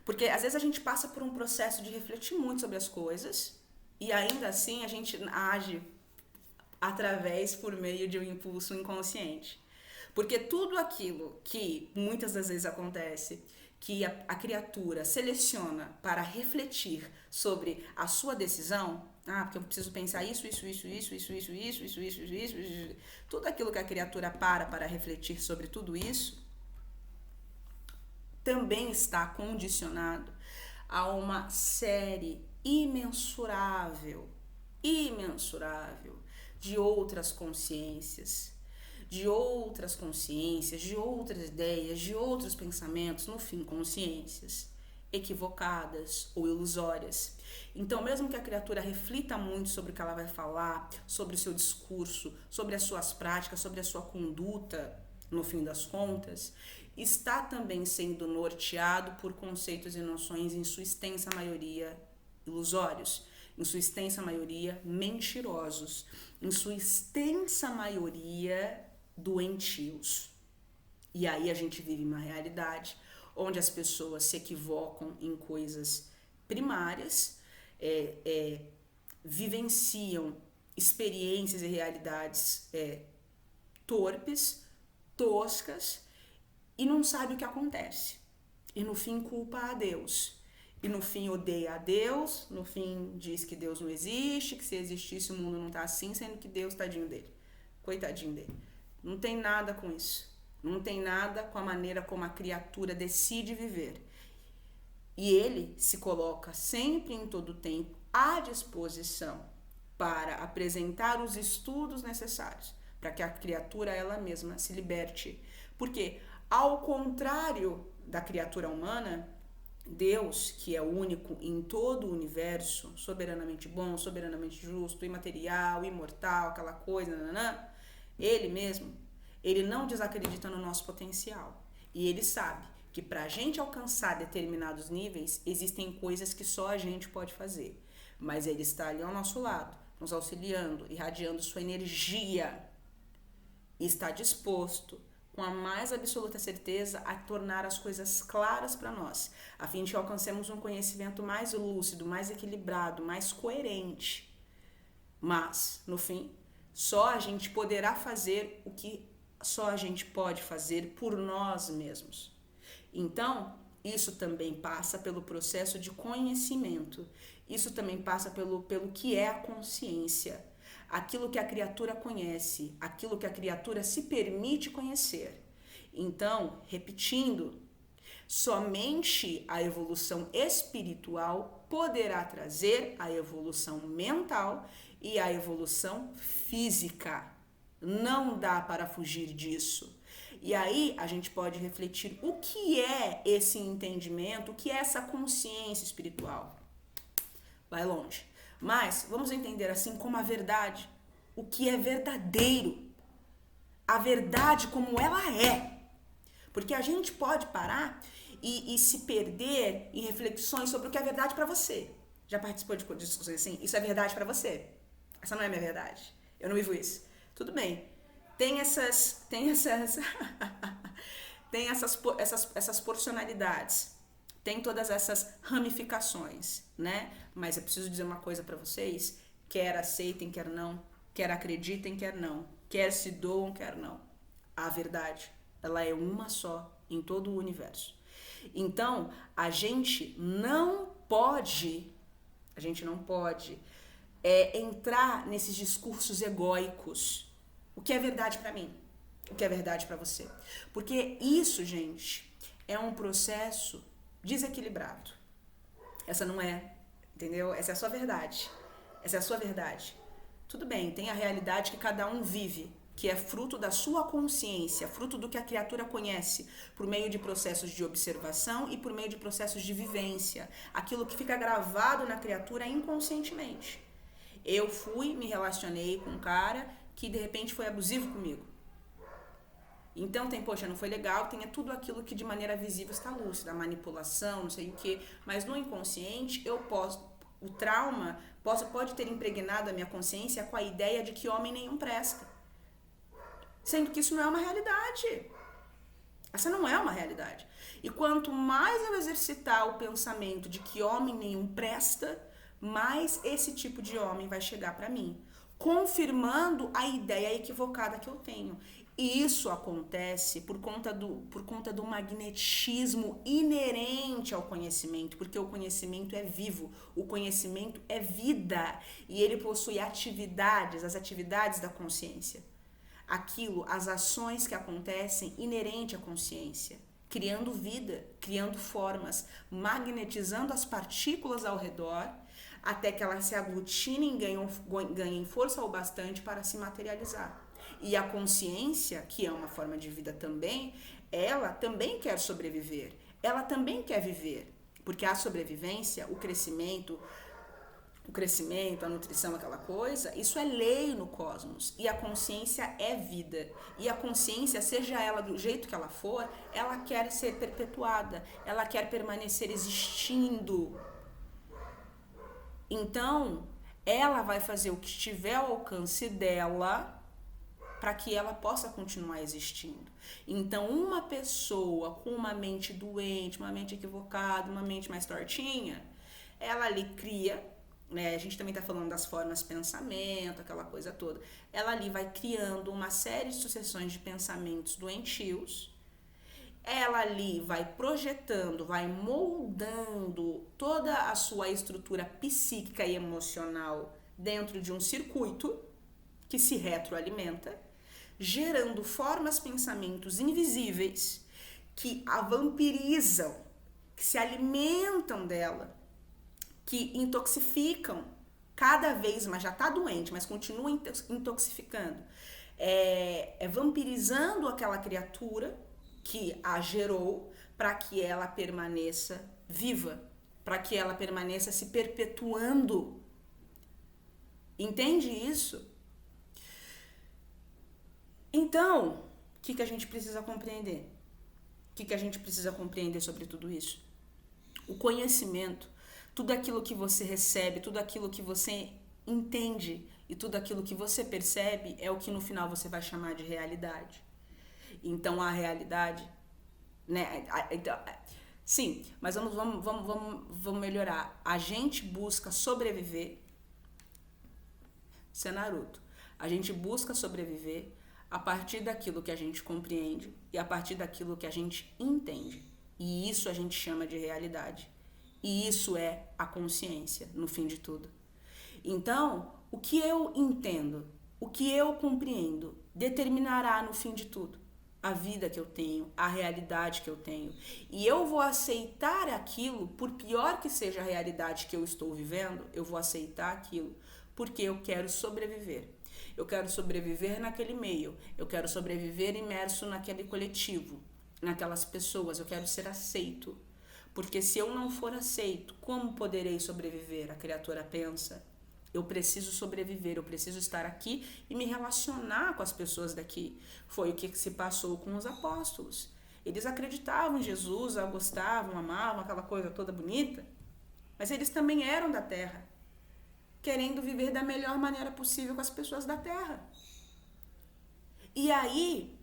Porque às vezes a gente passa por um processo de refletir muito sobre as coisas e ainda assim a gente age por meio de um impulso inconsciente. Porque tudo aquilo que muitas das vezes acontece, que a criatura seleciona para refletir sobre a sua decisão, porque eu preciso pensar isso, tudo aquilo que a criatura para refletir sobre tudo isso, também está condicionado a uma série imensurável de outras consciências, de outras ideias, de outros pensamentos, no fim, consciências equivocadas ou ilusórias. Então, mesmo que a criatura reflita muito sobre o que ela vai falar, sobre o seu discurso, sobre as suas práticas, sobre a sua conduta, no fim das contas, está também sendo norteado por conceitos e noções, em sua extensa maioria, ilusórios, em sua extensa maioria, mentirosos, em sua extensa maioria, doentios. E aí a gente vive uma realidade onde as pessoas se equivocam em coisas primárias, vivenciam experiências e realidades torpes, toscas, e não sabe o que acontece. E no fim culpa a Deus. E no fim odeia a Deus, no fim diz que Deus não existe, que se existisse o mundo não tá assim, sendo que Deus, tadinho dele, coitadinho dele. Não tem nada com isso. Não tem nada com a maneira como a criatura decide viver. E ele se coloca sempre, em todo tempo, à disposição para apresentar os estudos necessários para que a criatura ela mesma se liberte. Porque, ao contrário da criatura humana, Deus, que é o único em todo o universo, soberanamente bom, soberanamente justo, imaterial, imortal, aquela coisa, ele mesmo, ele não desacredita no nosso potencial. E ele sabe que para a gente alcançar determinados níveis, existem coisas que só a gente pode fazer. Mas ele está ali ao nosso lado, nos auxiliando, irradiando sua energia. E está disposto, com a mais absoluta certeza, a tornar as coisas claras para nós, a fim de que alcancemos um conhecimento mais lúcido, mais equilibrado, mais coerente. Mas, no fim, só a gente poderá fazer o que só a gente pode fazer por nós mesmos. Então, isso também passa pelo processo de conhecimento. Isso também passa pelo que é a consciência. Aquilo que a criatura conhece, aquilo que a criatura se permite conhecer. Então, repetindo, somente a evolução espiritual poderá trazer a evolução mental e a evolução física. Não dá para fugir disso. E aí a gente pode refletir o que é esse entendimento, o que é essa consciência espiritual. Vai longe. Mas vamos entender assim como a verdade, o que é verdadeiro, a verdade como ela é. Porque a gente pode parar e se perder em reflexões sobre o que é verdade para você. Já participou de discussões assim? Isso é verdade para você? Essa não é minha verdade. Eu não vivo isso. Tudo bem. Tem essas porcionalidades. Tem todas essas ramificações, né? Mas eu preciso dizer uma coisa para vocês, quer aceitem, quer não, quer acreditem, quer não, quer se doam, quer não. A verdade, ela é uma só em todo o universo. Então, a gente não pode entrar nesses discursos egóicos. O que é verdade para mim? O que é verdade para você? Porque isso, gente, é um processo desequilibrado. Essa não é, entendeu? Essa é a sua verdade. Essa é a sua verdade. Tudo bem, tem a realidade que cada um vive, que é fruto da sua consciência, fruto do que a criatura conhece, por meio de processos de observação e por meio de processos de vivência. Aquilo que fica gravado na criatura inconscientemente. Eu me relacionei com um cara que de repente foi abusivo comigo. Então poxa, não foi legal, tem tudo aquilo que de maneira visível está lúcida, a manipulação, não sei o que, mas no inconsciente o trauma pode ter impregnado a minha consciência com a ideia de que homem nenhum presta. Sendo que isso não é uma realidade. Essa não é uma realidade. E quanto mais eu exercitar o pensamento de que homem nenhum presta, mais esse tipo de homem vai chegar para mim, confirmando a ideia equivocada que eu tenho. E isso acontece por conta do magnetismo inerente ao conhecimento, porque o conhecimento é vivo, o conhecimento é vida, e ele possui as atividades da consciência. As ações que acontecem inerente à consciência, criando vida, criando formas, magnetizando as partículas ao redor, até que elas se aglutinem e ganhem força o bastante para se materializar. E a consciência, que é uma forma de vida também, ela também quer sobreviver, ela também quer viver, porque a sobrevivência, o crescimento, a nutrição, aquela coisa, isso é lei no cosmos, e a consciência é vida, e a consciência, seja ela do jeito que ela for, ela quer ser perpetuada, ela quer permanecer existindo. Então, ela vai fazer o que estiver ao alcance dela para que ela possa continuar existindo. Então, uma pessoa com uma mente doente, uma mente equivocada, uma mente mais tortinha, ela ali cria, né? A gente também está falando das formas de pensamento, aquela coisa toda. Ela ali vai criando uma série de sucessões de pensamentos doentios. Ela ali vai projetando, vai moldando toda a sua estrutura psíquica e emocional dentro de um circuito que se retroalimenta, gerando formas, pensamentos invisíveis que a vampirizam, que se alimentam dela que intoxificam cada vez mais, já está doente, mas continua intoxificando, vampirizando aquela criatura que a gerou para que ela permaneça viva, para que ela permaneça se perpetuando. Entende isso? Então, o que a gente precisa compreender? O que a gente precisa compreender sobre tudo isso? O conhecimento, tudo aquilo que você recebe, tudo aquilo que você entende e tudo aquilo que você percebe é o que no final você vai chamar de realidade. Então a realidade, né? Sim, mas vamos melhorar. A gente busca sobreviver. Isso é Naruto. A gente busca sobreviver a partir daquilo que a gente compreende e a partir daquilo que a gente entende. E isso a gente chama de realidade. E isso é a consciência, no fim de tudo. Então, o que eu entendo, o que eu compreendo, determinará no fim de tudo a vida que eu tenho, a realidade que eu tenho. E eu vou aceitar aquilo, por pior que seja a realidade que eu estou vivendo, eu vou aceitar aquilo, porque eu quero sobreviver. Eu quero sobreviver naquele meio, eu quero sobreviver imerso naquele coletivo, naquelas pessoas, eu quero ser aceito. Porque se eu não for aceito, como poderei sobreviver? A criatura pensa. Eu preciso sobreviver, eu preciso estar aqui e me relacionar com as pessoas daqui. Foi o que se passou com os apóstolos. Eles acreditavam em Jesus, gostavam, amavam, aquela coisa toda bonita, mas eles também eram da terra, querendo viver da melhor maneira possível com as pessoas da terra. E aí,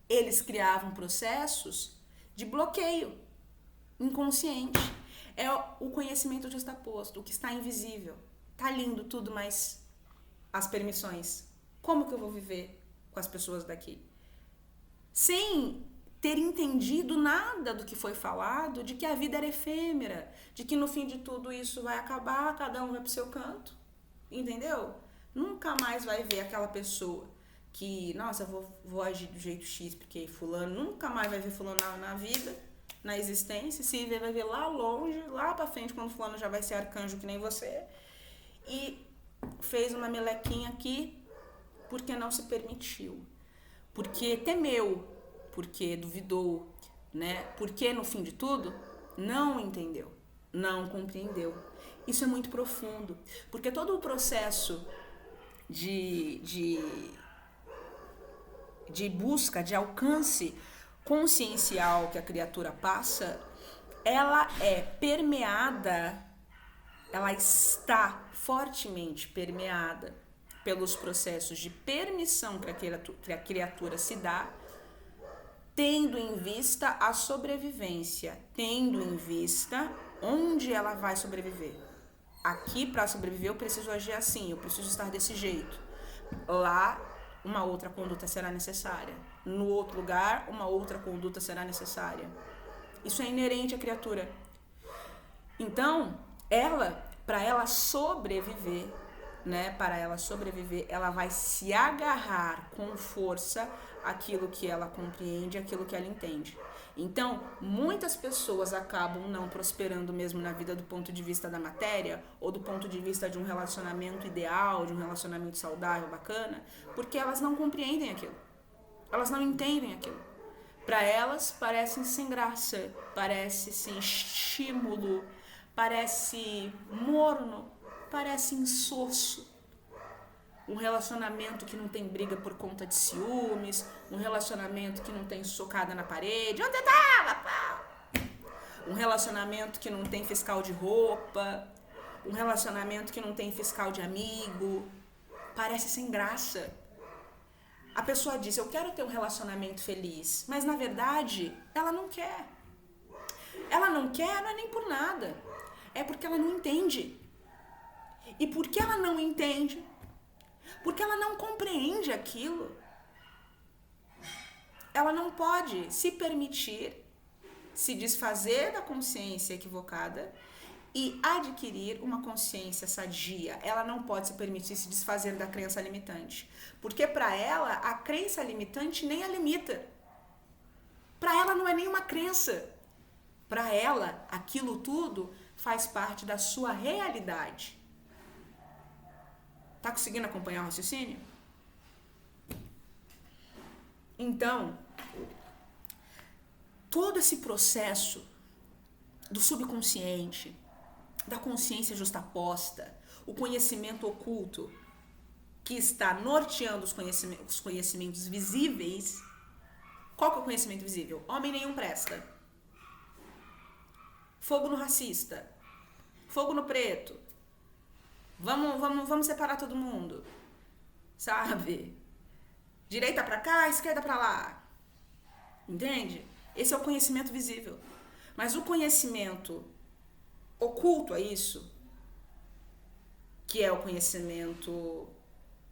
eles criavam processos de bloqueio inconsciente. É o conhecimento justaposto, o que está invisível. Tá lindo tudo, mas as permissões. Como que eu vou viver com as pessoas daqui? Sem ter entendido nada do que foi falado, de que a vida era efêmera, de que no fim de tudo isso vai acabar, cada um vai pro seu canto. Entendeu? Nunca mais vai ver aquela pessoa que, nossa, eu vou agir do jeito X, porque fulano, nunca mais vai ver fulano na vida, na existência. Se ver, vai ver lá longe, lá pra frente, quando fulano já vai ser arcanjo que nem você. E fez uma melequinha aqui porque não se permitiu, porque temeu, porque duvidou, né? Porque no fim de tudo não entendeu, não compreendeu. Isso é muito profundo, porque todo o processo de busca, de alcance consciencial que a criatura passa, ela é permeada, ela está fortemente permeada pelos processos de permissão que a criatura se dá, tendo em vista a sobrevivência, tendo em vista onde ela vai sobreviver. Aqui, para sobreviver, eu preciso agir assim, eu preciso estar desse jeito. Lá, uma outra conduta será necessária. No outro lugar, uma outra conduta será necessária. Isso é inerente à criatura. Então, para ela sobreviver, né? Para ela sobreviver, ela vai se agarrar com força àquilo que ela compreende, àquilo que ela entende. Então, muitas pessoas acabam não prosperando mesmo na vida do ponto de vista da matéria ou do ponto de vista de um relacionamento ideal, de um relacionamento saudável, bacana, porque elas não compreendem aquilo. Elas não entendem aquilo. Para elas, parece sem graça, parece sem estímulo, parece morno, parece insosso. Um relacionamento que não tem briga por conta de ciúmes, um relacionamento que não tem socada na parede. Onde tava? Um relacionamento que não tem fiscal de roupa, um relacionamento que não tem fiscal de amigo. Parece sem graça. A pessoa diz, eu quero ter um relacionamento feliz, mas na verdade, ela não quer. Ela não quer, não é nem por nada. É porque ela não entende. E porque ela não entende, porque ela não compreende aquilo, ela não pode se permitir se desfazer da consciência equivocada e adquirir uma consciência sadia. Ela não pode se permitir se desfazer da crença limitante, porque para ela a crença limitante nem a limita. Para ela não é nenhuma crença. Para ela aquilo tudo faz parte da sua realidade. Tá conseguindo acompanhar o raciocínio? Então, todo esse processo do subconsciente, da consciência justaposta, o conhecimento oculto que está norteando os conhecimentos visíveis. Qual que é o conhecimento visível? Homem nenhum presta. Fogo no racista. Fogo no preto. Vamos separar todo mundo. Sabe? Direita pra cá, esquerda pra lá. Entende? Esse é o conhecimento visível. Mas o conhecimento oculto a isso, que é o conhecimento,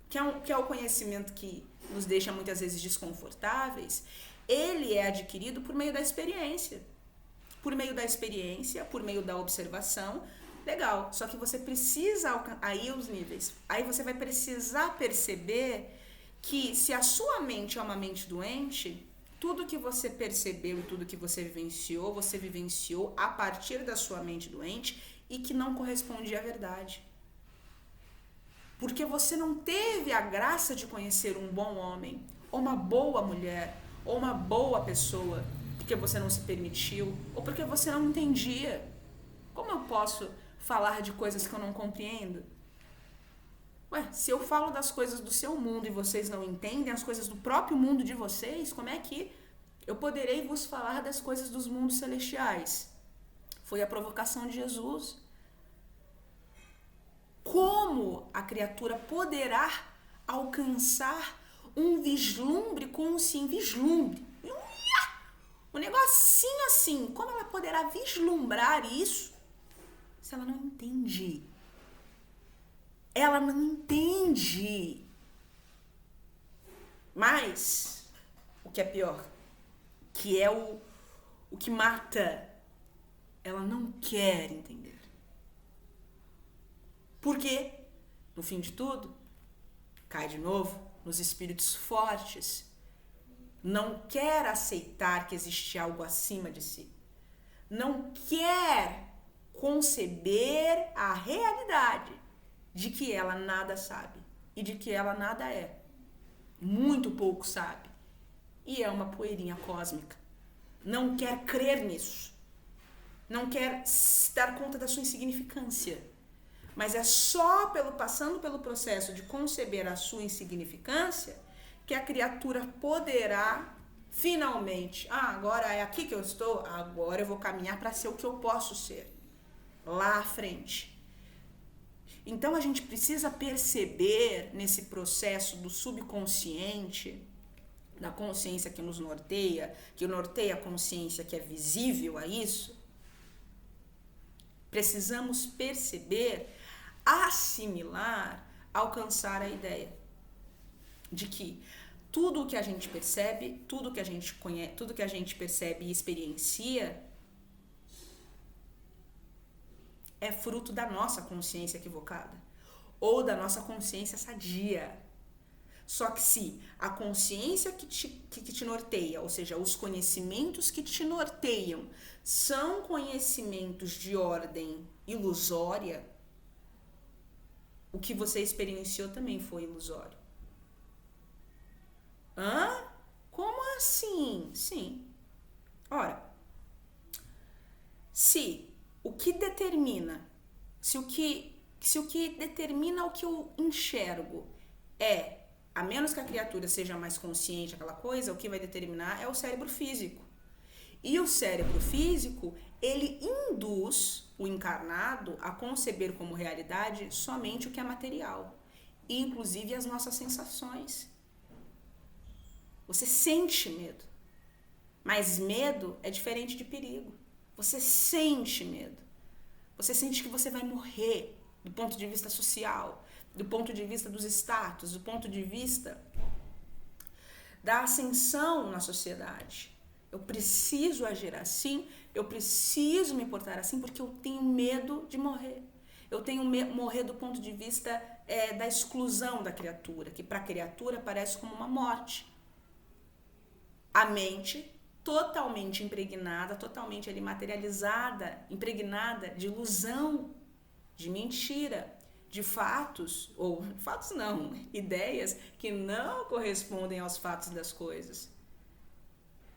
que é o conhecimento que nos deixa muitas vezes desconfortáveis, ele é adquirido por meio da experiência. Por meio da experiência, por meio da observação. Legal, só que você precisa aí os níveis. Aí você vai precisar perceber que se a sua mente é uma mente doente, tudo que você percebeu e tudo que você vivenciou a partir da sua mente doente e que não corresponde à verdade. Porque você não teve a graça de conhecer um bom homem, ou uma boa mulher, ou uma boa pessoa, porque você não se permitiu, ou porque você não entendia. Como eu posso falar de coisas que eu não compreendo? Ué, se eu falo das coisas do seu mundo e vocês não entendem as coisas do próprio mundo de vocês, como é que eu poderei vos falar das coisas dos mundos celestiais? Foi a provocação de Jesus. Como a criatura poderá alcançar um vislumbre como sim, vislumbre? Um negocinho assim, como ela poderá vislumbrar isso se ela não entende? Ela não entende. Mas, o que é pior, que é o que mata, ela não quer entender. Por quê? No fim de tudo, cai de novo nos espíritos fortes. Não quer aceitar que existe algo acima de si. Não quer conceber a realidade de que ela nada sabe e de que ela nada é. Muito pouco sabe. E é uma poeirinha cósmica. Não quer crer nisso. Não quer dar conta da sua insignificância. Mas é só passando pelo processo de conceber a sua insignificância que a criatura poderá finalmente, agora é aqui que eu estou, agora eu vou caminhar para ser o que eu posso ser, lá à frente. Então a gente precisa perceber nesse processo do subconsciente, da consciência que nos norteia, que norteia a consciência que é visível a isso. Precisamos perceber, assimilar, alcançar a ideia de que tudo o que a gente percebe, tudo que a gente conhece, tudo que a gente percebe e experiencia é fruto da nossa consciência equivocada ou da nossa consciência sadia. Só que se a consciência que te norteia, ou seja, os conhecimentos que te norteiam, são conhecimentos de ordem ilusória, o que você experienciou também foi ilusório. Como assim? Sim. Ora, se o que determina o que eu enxergo a menos que a criatura seja mais consciente, aquela coisa, o que vai determinar é o cérebro físico. E o cérebro físico, ele induz o encarnado a conceber como realidade somente o que é material, inclusive as nossas sensações. Você sente medo, mas medo é diferente de perigo. Você sente medo. Você sente que você vai morrer do ponto de vista social, do ponto de vista dos status, do ponto de vista da ascensão na sociedade. Eu preciso agir assim, eu preciso me portar assim porque eu tenho medo de morrer. Eu tenho morrer do ponto de vista da exclusão da criatura, que para a criatura parece como uma morte. A mente totalmente impregnada, totalmente ali materializada, impregnada de ilusão, de mentira, de fatos, ou fatos não, ideias que não correspondem aos fatos das coisas.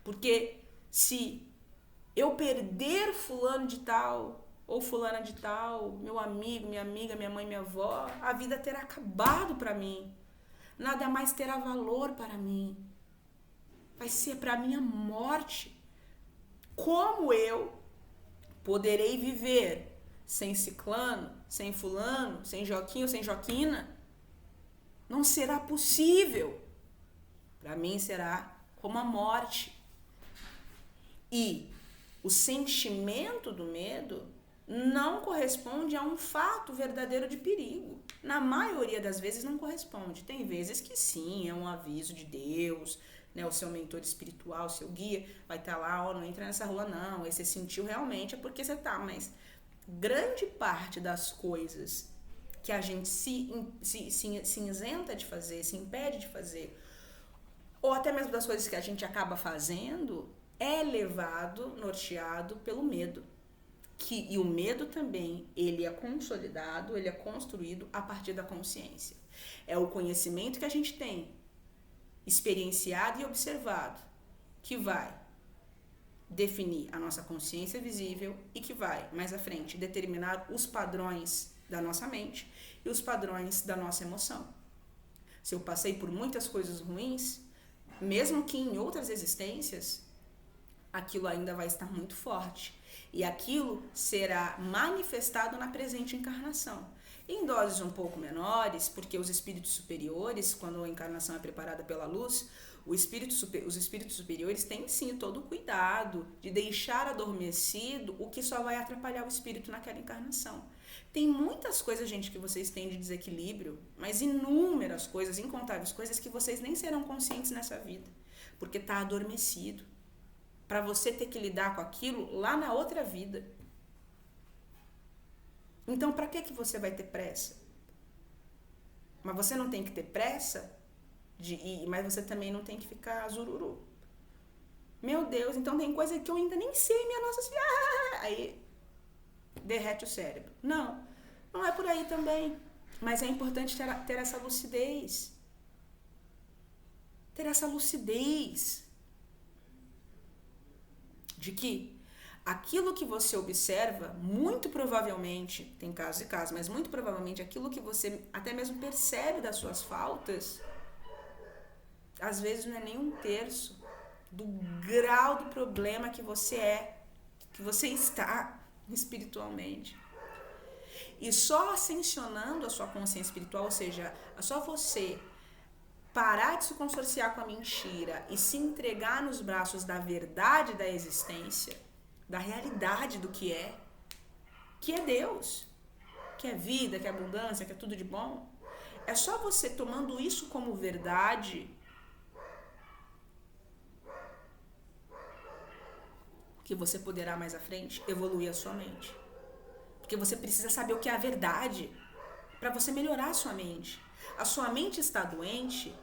Porque se eu perder fulano de tal, ou fulana de tal, meu amigo, minha amiga, minha mãe, minha avó, a vida terá acabado para mim. Nada mais terá valor para mim. Vai ser para mim a morte. Como eu poderei viver sem ciclano, sem fulano, sem Joquinho, sem Joquina? Não será possível. Para mim será como a morte. E o sentimento do medo não corresponde a um fato verdadeiro de perigo. Na maioria das vezes não corresponde. Tem vezes que sim, é um aviso de Deus, né? O seu mentor espiritual, o seu guia vai estar lá, ó, não entra nessa rua não. E você sentiu realmente é porque você tá, mas grande parte das coisas que a gente se isenta de fazer, se impede de fazer, ou até mesmo das coisas que a gente acaba fazendo, é levado, norteado pelo medo. E o medo também, ele é consolidado, ele é construído a partir da consciência. É o conhecimento que a gente tem, experienciado e observado, que vai definir a nossa consciência visível e que vai, mais à frente, determinar os padrões da nossa mente e os padrões da nossa emoção. Se eu passei por muitas coisas ruins, mesmo que em outras existências, aquilo ainda vai estar muito forte. E aquilo será manifestado na presente encarnação. Em doses um pouco menores, porque os espíritos superiores, quando a encarnação é preparada pela luz, os espíritos superiores têm sim todo o cuidado de deixar adormecido o que só vai atrapalhar o espírito naquela encarnação. Tem muitas coisas, gente, que vocês têm de desequilíbrio, mas inúmeras coisas, incontáveis coisas que vocês nem serão conscientes nessa vida, porque está adormecido. Para você ter que lidar com aquilo lá na outra vida. Então, para que você vai ter pressa? Mas você não tem que ter pressa de ir, mas você também não tem que ficar zururu. Meu Deus, então tem coisa que eu ainda nem sei, minha nossa senhora. Aí derrete o cérebro. Não, não é por aí também. Mas é importante ter essa lucidez. Ter essa lucidez de que aquilo que você observa, muito provavelmente, tem casos e casos, mas muito provavelmente aquilo que você até mesmo percebe das suas faltas, às vezes não é nem 1/3 do grau do problema que você está espiritualmente. E só ascensionando a sua consciência espiritual, ou seja, só você parar de se consorciar com a mentira e se entregar nos braços da verdade da existência, da realidade do que é Deus, que é vida, que é abundância, que é tudo de bom. É só você tomando isso como verdade que você poderá mais à frente evoluir a sua mente. Porque você precisa saber o que é a verdade para você melhorar a sua mente. A sua mente está doente,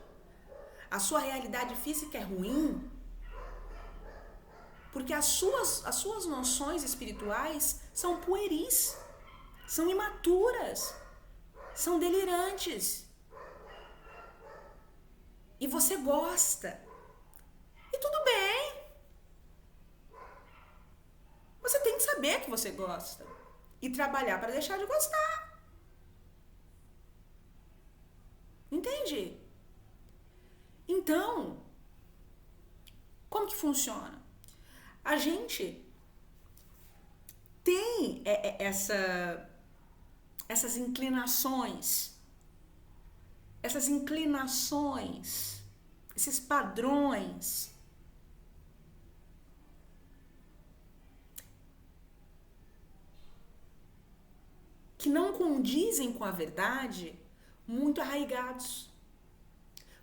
a sua realidade física é ruim, porque as suas noções espirituais são pueris, são imaturas, são delirantes. E você gosta. E tudo bem. Você tem que saber que você gosta e trabalhar para deixar de gostar. Entende? Então, como que funciona? A gente tem essas inclinações, esses padrões que não condizem com a verdade, muito arraigados,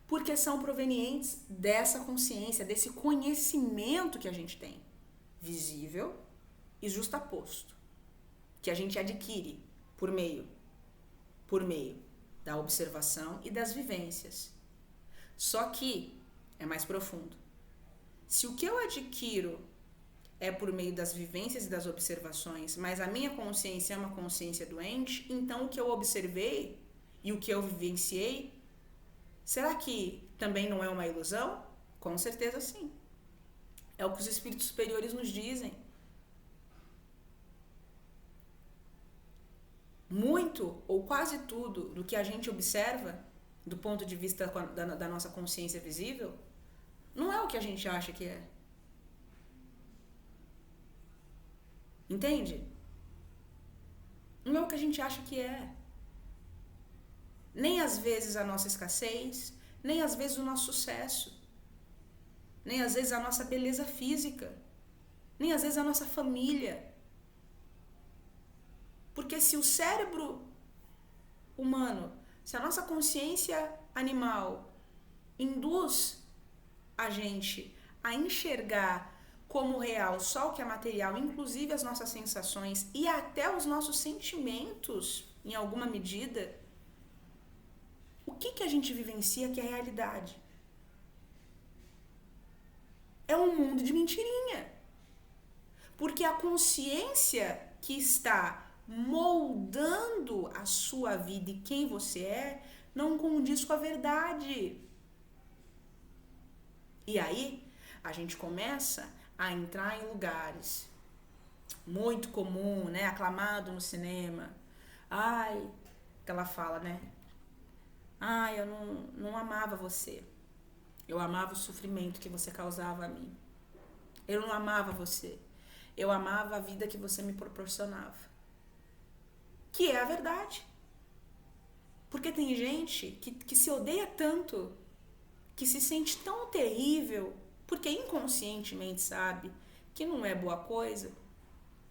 porque são provenientes dessa consciência, desse conhecimento que a gente tem, visível e justaposto, que a gente adquire por meio da observação e das vivências. Só que é mais profundo. Se o que eu adquiro é por meio das vivências e das observações, mas a minha consciência é uma consciência doente, então o que eu observei e o que eu vivenciei, será que também não é uma ilusão? Com certeza sim. É o que os espíritos superiores nos dizem. Muito ou quase tudo do que a gente observa, do ponto de vista da nossa consciência visível, não é o que a gente acha que é. Entende? Não é o que a gente acha que é. Nem às vezes a nossa escassez, nem às vezes o nosso sucesso, nem às vezes a nossa beleza física, nem às vezes a nossa família. Porque se o cérebro humano, se a nossa consciência animal induz a gente a enxergar como real só o que é material, inclusive as nossas sensações e até os nossos sentimentos, em alguma medida, o que a gente vivencia que é realidade? É um mundo de mentirinha. Porque a consciência que está moldando a sua vida e quem você é, não condiz com a verdade. E aí, a gente começa a entrar em lugares muito comum, né? Aclamado no cinema. Ai, que ela fala, né? Ai, eu não amava você. Eu amava o sofrimento que você causava a mim. Eu não amava você. Eu amava a vida que você me proporcionava. Que é a verdade. Porque tem gente que se odeia tanto, que se sente tão terrível, porque inconscientemente sabe que não é boa coisa,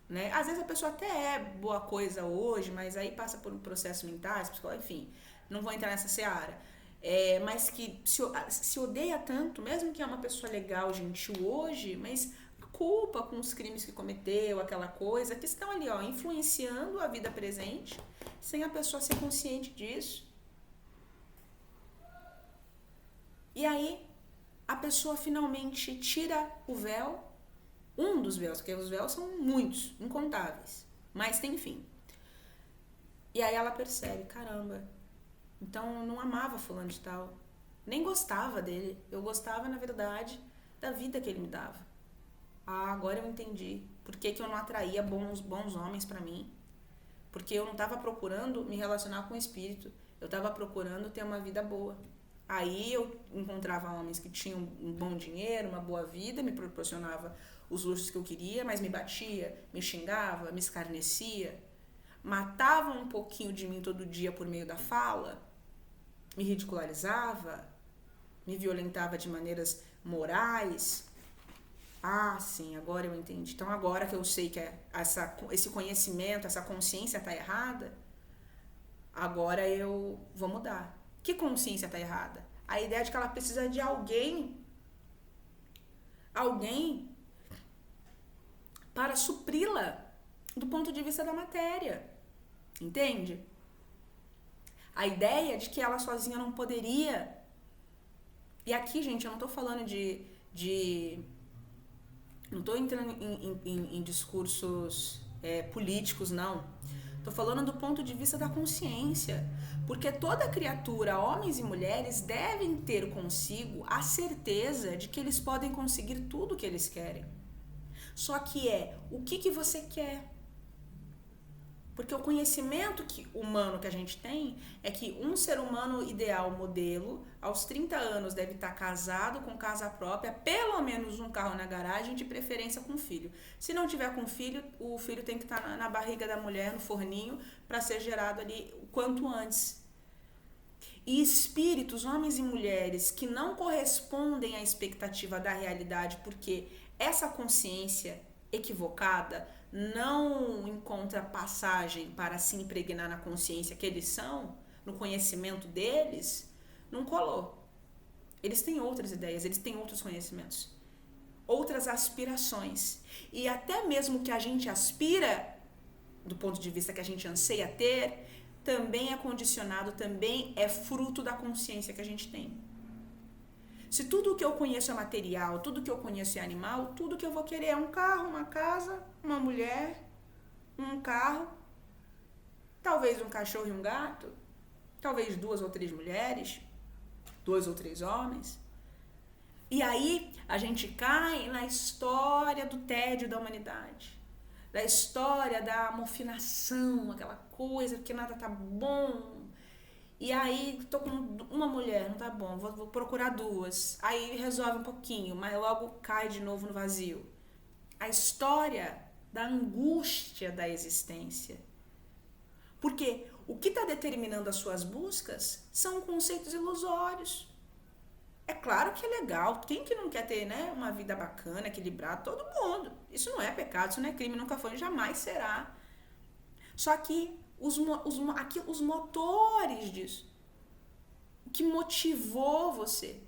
né? Às vezes a pessoa até é boa coisa hoje, mas aí passa por um processo mental, enfim, não vou entrar nessa seara. Mas que se odeia tanto, mesmo que é uma pessoa legal, gentil hoje, mas culpa com os crimes que cometeu, aquela coisa, que estão ali, ó, influenciando a vida presente, sem a pessoa ser consciente disso. E aí, a pessoa finalmente tira o véu, um dos véus, porque os véus são muitos, incontáveis, mas tem fim. E aí ela percebe, caramba, então eu não amava fulano de tal, nem gostava dele, eu gostava, na verdade, da vida que ele me dava. Ah, agora eu entendi por que eu não atraía bons homens pra mim, porque eu não estava procurando me relacionar com o espírito, eu estava procurando ter uma vida boa. Aí eu encontrava homens que tinham um bom dinheiro, uma boa vida, me proporcionava os luxos que eu queria, mas me batia, me xingava, me escarnecia, matava um pouquinho de mim todo dia por meio da fala, me ridicularizava, me violentava de maneiras morais. Ah, sim, agora eu entendi. Então agora que eu sei que esse conhecimento, essa consciência está errada, agora eu vou mudar. Que consciência está errada? A ideia de que ela precisa de alguém para supri-la do ponto de vista da matéria. Entende? A ideia de que ela sozinha não poderia. E aqui, gente, eu não tô falando não tô entrando em discursos políticos, não. Tô falando do ponto de vista da consciência. Porque toda criatura, homens e mulheres, devem ter consigo a certeza de que eles podem conseguir tudo o que eles querem. Só que o que você quer? Porque o conhecimento humano que a gente tem é que um ser humano ideal, modelo, aos 30 anos deve estar casado, com casa própria, pelo menos um carro na garagem, de preferência com filho. Se não tiver com filho, o filho tem que estar na barriga da mulher, no forninho, para ser gerado ali o quanto antes. E espíritos, homens e mulheres, que não correspondem à expectativa da realidade, porque essa consciência equivocada não encontra passagem para se impregnar na consciência que eles são, no conhecimento deles, não colou. Eles têm outras ideias, eles têm outros conhecimentos, outras aspirações. E até mesmo que a gente aspira, do ponto de vista que a gente anseia ter, também é condicionado, também é fruto da consciência que a gente tem. Se tudo o que eu conheço é material, tudo que eu conheço é animal, tudo que eu vou querer é um carro, uma casa, uma mulher, um carro, talvez um cachorro e um gato, talvez 2 ou 3 mulheres, 2 ou 3 homens. E aí a gente cai na história do tédio da humanidade, da história da amofinação, aquela coisa que nada tá bom. E aí tô com uma mulher, não tá bom, vou procurar 2. Aí resolve um pouquinho, mas logo cai de novo no vazio. A história da angústia da existência. Porque o que está determinando as suas buscas são conceitos ilusórios. É claro que é legal, quem que não quer ter, né, uma vida bacana, equilibrada? Todo mundo. Isso não é pecado, isso não é crime, nunca foi, jamais será. Só que os motores disso, o que motivou você,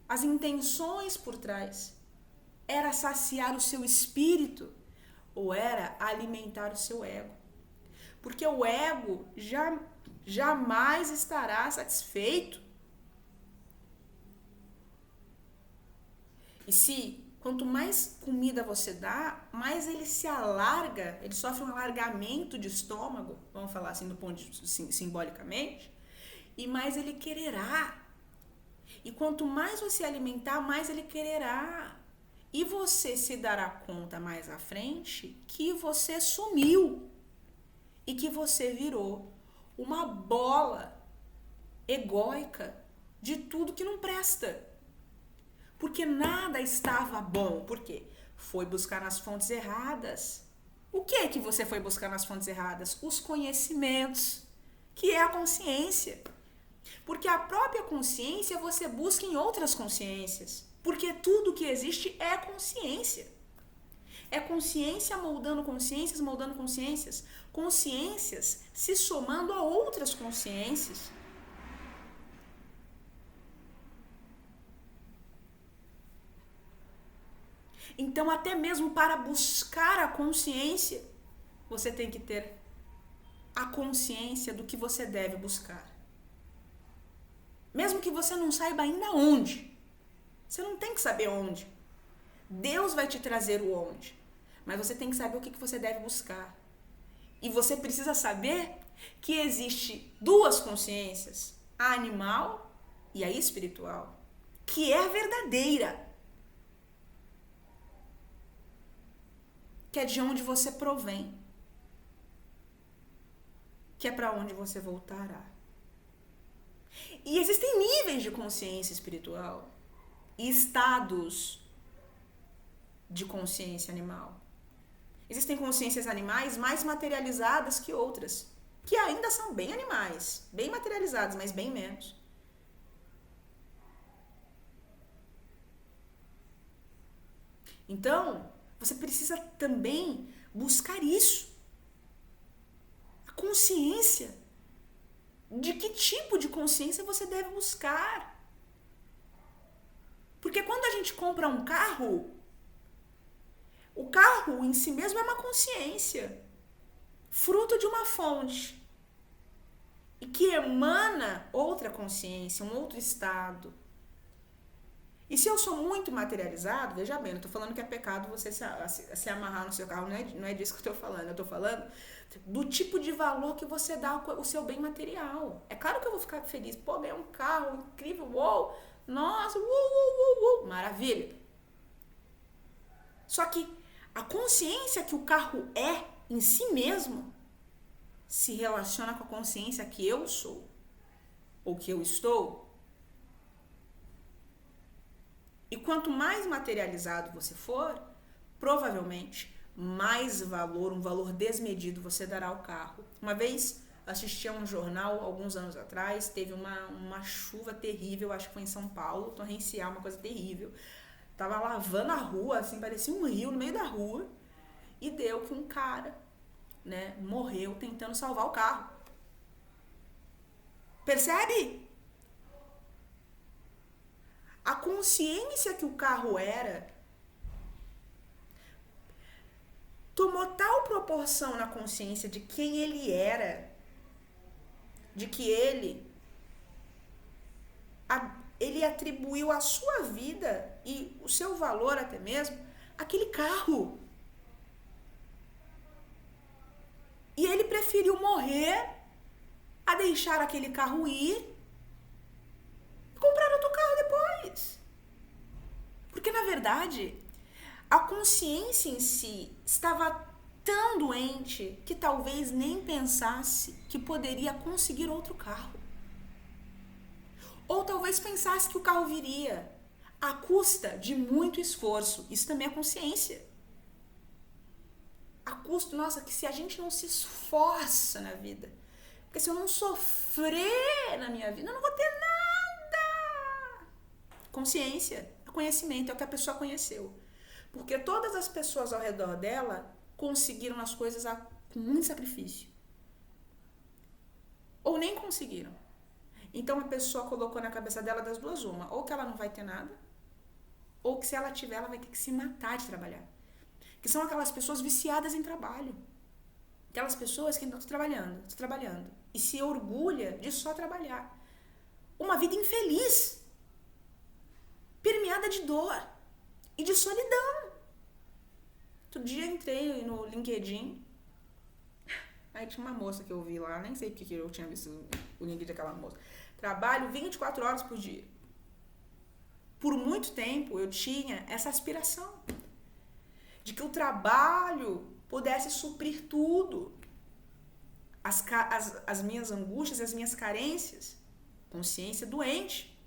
as intenções por trás, era saciar o seu espírito ou era alimentar o seu ego? Porque o ego jamais estará satisfeito. E se quanto mais comida você dá, mais ele se alarga, ele sofre um alargamento de estômago, vamos falar assim do ponto de, simbolicamente, e mais ele quererá. E quanto mais você alimentar, mais ele quererá. E você se dará conta mais à frente que você sumiu e que você virou uma bola egóica de tudo que não presta. Porque nada estava bom. Por quê? Foi buscar nas fontes erradas. O que é que você foi buscar nas fontes erradas? Os conhecimentos, que é a consciência. Porque a própria consciência você busca em outras consciências. Porque tudo que existe é consciência. É consciência moldando consciências, moldando consciências. Consciências se somando a outras consciências. Então, até mesmo para buscar a consciência, você tem que ter a consciência do que você deve buscar. Mesmo que você não saiba ainda onde. Você não tem que saber onde. Deus vai te trazer o onde. Mas você tem que saber o que você deve buscar. E você precisa saber que existe 2 consciências, a animal e a espiritual, que é verdadeira. Que é de onde você provém. Que é para onde você voltará. E existem níveis de consciência espiritual e estados de consciência animal. Existem consciências animais mais materializadas que outras, que ainda são bem animais, bem materializadas, mas bem menos. Então, você precisa também buscar isso. A consciência. De que tipo de consciência você deve buscar. Porque quando a gente compra um carro, o carro em si mesmo é uma consciência. Fruto de uma fonte. E que emana outra consciência, um outro estado. E se eu sou muito materializado, veja bem, eu tô falando que é pecado você se amarrar no seu carro, não é disso que eu tô falando. Eu tô falando do tipo de valor que você dá ao seu bem material. É claro que eu vou ficar feliz. Pô, ganhei um carro incrível, uou, nossa, maravilha. Só que a consciência que o carro é em si mesmo se relaciona com a consciência que eu sou, ou que eu estou. E quanto mais materializado você for, provavelmente mais valor, um valor desmedido você dará ao carro. Uma vez assisti a um jornal, alguns anos atrás, teve uma chuva terrível, acho que foi em São Paulo, torrencial, uma coisa terrível. Tava lavando a rua, assim, parecia um rio no meio da rua, e deu que um cara, né, morreu tentando salvar o carro. Percebe? A consciência que o carro era tomou tal proporção na consciência de quem ele era, de que ele ele atribuiu a sua vida e o seu valor até mesmo àquele carro. E ele preferiu morrer a deixar aquele carro ir e comprar outro carro depois. Porque, na verdade, a consciência em si estava tão doente que talvez nem pensasse que poderia conseguir outro carro. Ou talvez pensasse que o carro viria à custa de muito esforço. Isso também é consciência. A custo, nossa, que se a gente não se esforça na vida, porque se eu não sofrer na minha vida, eu não vou ter nada. Consciência, conhecimento, é o que a pessoa conheceu. Porque todas as pessoas ao redor dela conseguiram as coisas com muito sacrifício. Ou nem conseguiram. Então a pessoa colocou na cabeça dela das duas uma, ou que ela não vai ter nada, ou que se ela tiver, ela vai ter que se matar de trabalhar. Que são aquelas pessoas viciadas em trabalho. Aquelas pessoas que estão trabalhando, e se orgulha de só trabalhar. Uma vida infeliz, permeada de dor e de solidão. Outro dia entrei no LinkedIn, aí tinha uma moça que eu vi lá, nem sei porque eu tinha visto o LinkedIn daquela moça. Trabalho 24 horas por dia. Por muito tempo eu tinha essa aspiração de que o trabalho pudesse suprir tudo. As minhas angústias, as minhas carências. Consciência doente.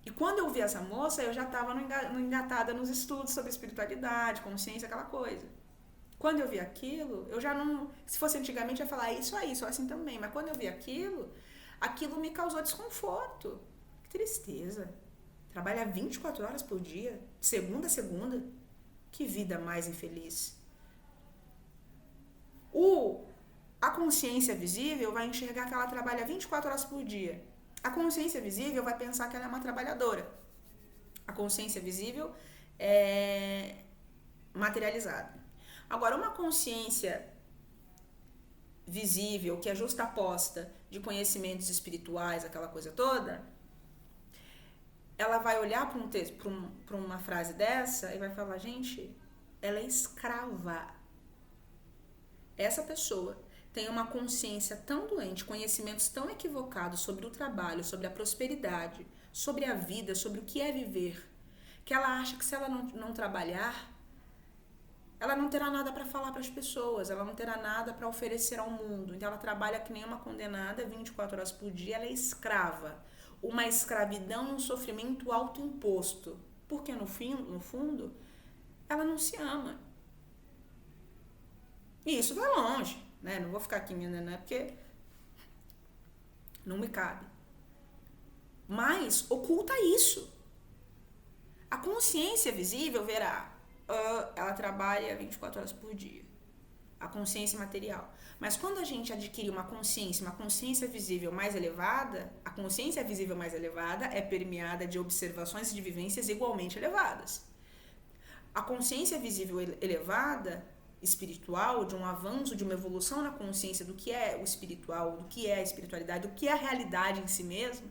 E quando eu vi essa moça, eu já estava engatada nos estudos sobre espiritualidade, consciência, aquela coisa. Quando eu vi aquilo, eu já não... Se fosse antigamente, eu ia falar isso aí, só assim também. Mas quando eu vi aquilo me causou desconforto. Que tristeza. Trabalha 24 horas por dia, de segunda a segunda. Que vida mais infeliz. A consciência visível vai enxergar que ela trabalha 24 horas por dia. A consciência visível vai pensar que ela é uma trabalhadora. A consciência visível é materializada. Agora, uma consciência visível, que é justaposta de conhecimentos espirituais, aquela coisa toda, ela vai olhar para um texto, para uma frase dessa e vai falar, gente, ela é escrava. Essa pessoa tem uma consciência tão doente, conhecimentos tão equivocados sobre o trabalho, sobre a prosperidade, sobre a vida, sobre o que é viver, que ela acha que se ela não trabalhar, ela não terá nada para falar para as pessoas, ela não terá nada para oferecer ao mundo. Então ela trabalha que nem uma condenada 24 horas por dia, ela é escrava. Uma escravidão e um sofrimento autoimposto. Porque no fundo, ela não se ama. E isso vai longe, né? Não vou ficar aqui né? Porque não me cabe. Mas oculta isso. A consciência visível verá, ela trabalha 24 horas por dia. A consciência material. Mas quando a gente adquire uma consciência visível mais elevada, a consciência visível mais elevada é permeada de observações e de vivências igualmente elevadas. A consciência visível elevada, espiritual, de um avanço, de uma evolução na consciência do que é o espiritual, do que é a espiritualidade, do que é a realidade em si mesmo,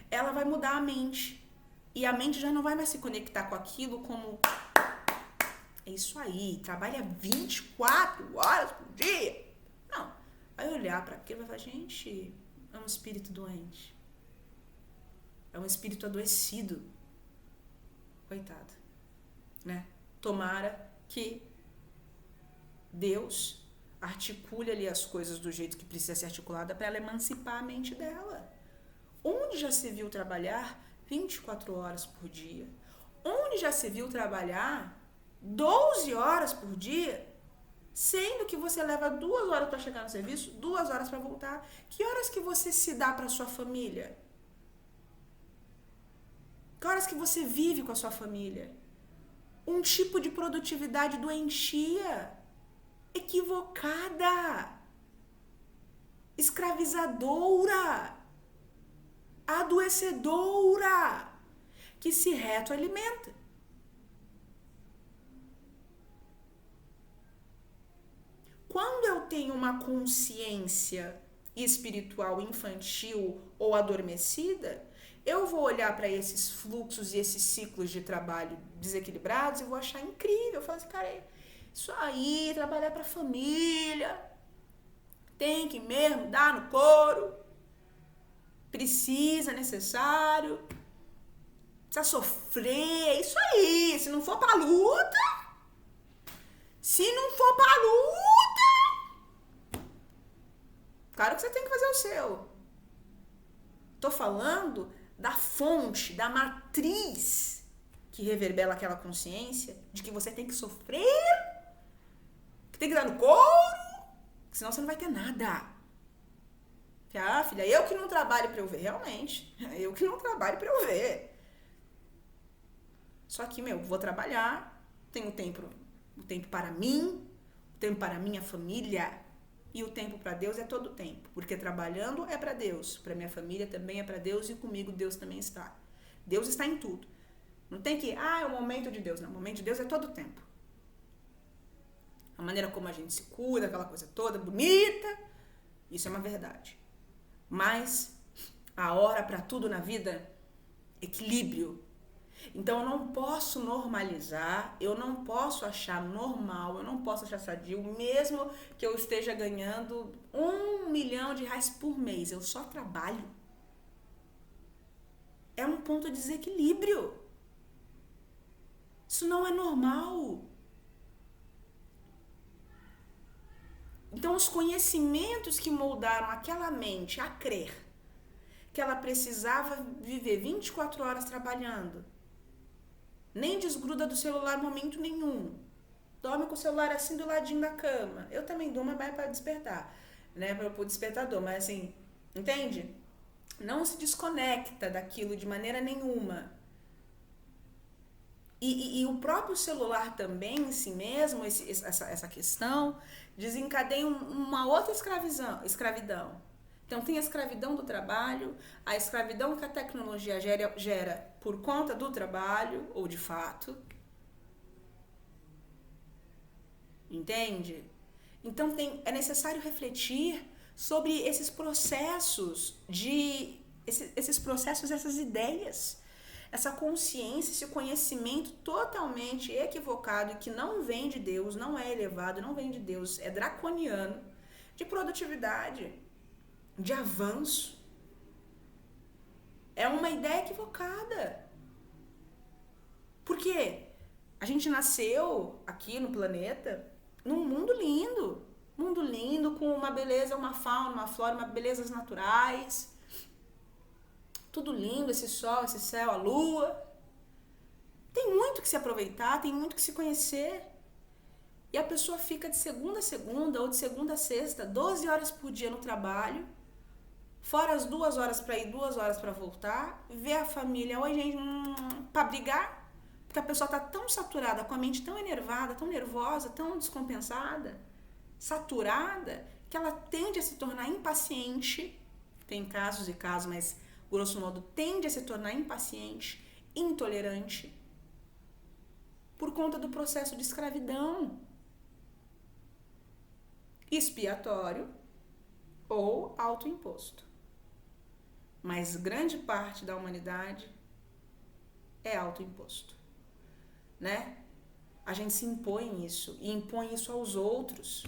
ela vai mudar a mente. E a mente já não vai mais se conectar com aquilo como... É isso aí, trabalha 24 horas por dia. Não, vai olhar para aquilo e vai falar, gente, é um espírito doente. É um espírito adoecido. Coitado, né? Tomara que Deus articule ali as coisas do jeito que precisa ser articulada para ela emancipar a mente dela. Onde já se viu trabalhar 24 horas por dia? Onde já se viu trabalhar 12 horas por dia, sendo que você leva 2 horas para chegar no serviço, 2 horas para voltar? Que horas que você se dá para sua família? Que horas que você vive com a sua família? Um tipo de produtividade doentia, equivocada, escravizadora, adoecedora, que se retroalimenta. Quando eu tenho uma consciência espiritual infantil ou adormecida, eu vou olhar para esses fluxos e esses ciclos de trabalho desequilibrados e vou achar incrível. Eu falo assim, cara, isso aí, trabalhar para a família, tem que mesmo dar no couro, precisa, necessário, precisa sofrer, isso aí. Se não for pra luta, claro que você tem que fazer o seu. Tô falando da fonte, da matriz que reverbera aquela consciência de que você tem que sofrer, que tem que dar no couro, senão você não vai ter nada. Ah, filha, eu que não trabalho pra eu ver, realmente. Eu que não trabalho pra eu ver. Só que, vou trabalhar, tenho tempo para mim, tempo para minha família, e o tempo para Deus é todo o tempo, porque trabalhando é para Deus, para minha família também é para Deus e comigo Deus também está. Deus está em tudo. Não tem que, é o momento de Deus, não. O momento de Deus é todo o tempo. A maneira como a gente se cura, aquela coisa toda bonita, isso é uma verdade. Mas a hora para tudo na vida, equilíbrio. Então eu não posso normalizar, eu não posso achar normal, eu não posso achar sadio, mesmo que eu esteja ganhando R$1 milhão por mês, eu só trabalho. É um ponto de desequilíbrio. Isso não é normal. Então os conhecimentos que moldaram aquela mente a crer que ela precisava viver 24 horas trabalhando, nem desgruda do celular momento nenhum. Dorme com o celular assim do ladinho da cama. Eu também durmo, mas para despertar, né? Para o despertador, mas assim, entende? Não se desconecta daquilo de maneira nenhuma. E o próprio celular também em si mesmo, essa questão, desencadeia uma outra escravidão. Então tem a escravidão do trabalho, a escravidão que a tecnologia gera por conta do trabalho, ou de fato. Entende? Então é necessário refletir sobre esses processos, essas ideias, essa consciência, esse conhecimento totalmente equivocado e que não vem de Deus, não é elevado, não vem de Deus, é draconiano, de produtividade, de avanço. É uma ideia equivocada. Por quê? A gente nasceu aqui no planeta num mundo lindo, com uma beleza, uma fauna, uma flora, uma belezas naturais. Tudo lindo, esse sol, esse céu, a lua. Tem muito que se aproveitar, tem muito que se conhecer. E a pessoa fica de segunda a segunda ou de segunda a sexta, 12 horas por dia no trabalho, fora as 2 horas para ir, 2 horas para voltar, ver a família, oi gente, para brigar, porque a pessoa tá tão saturada, com a mente tão enervada, tão nervosa, tão descompensada, saturada, que ela tende a se tornar impaciente. Tem casos e casos, mas grosso modo tende a se tornar impaciente, intolerante, por conta do processo de escravidão expiatório ou autoimposto. Mas grande parte da humanidade é autoimposto, né? A gente se impõe isso e impõe isso aos outros.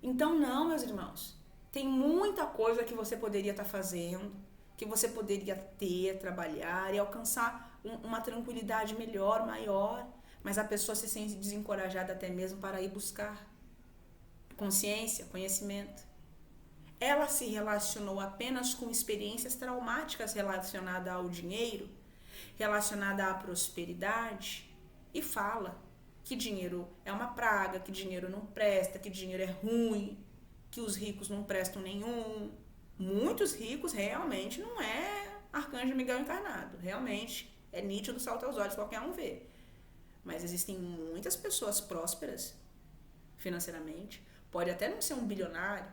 Então não, meus irmãos, tem muita coisa que você poderia estar fazendo, que você poderia ter, trabalhar e alcançar uma tranquilidade melhor, maior, mas a pessoa se sente desencorajada até mesmo para ir buscar consciência, conhecimento. Ela se relacionou apenas com experiências traumáticas relacionadas ao dinheiro, relacionadas à prosperidade, e fala que dinheiro é uma praga, que dinheiro não presta, que dinheiro é ruim, que os ricos não prestam nenhum. Muitos ricos realmente não é Arcanjo Miguel encarnado, realmente é nítido, salta aos olhos, qualquer um vê. Mas existem muitas pessoas prósperas financeiramente, pode até não ser um bilionário,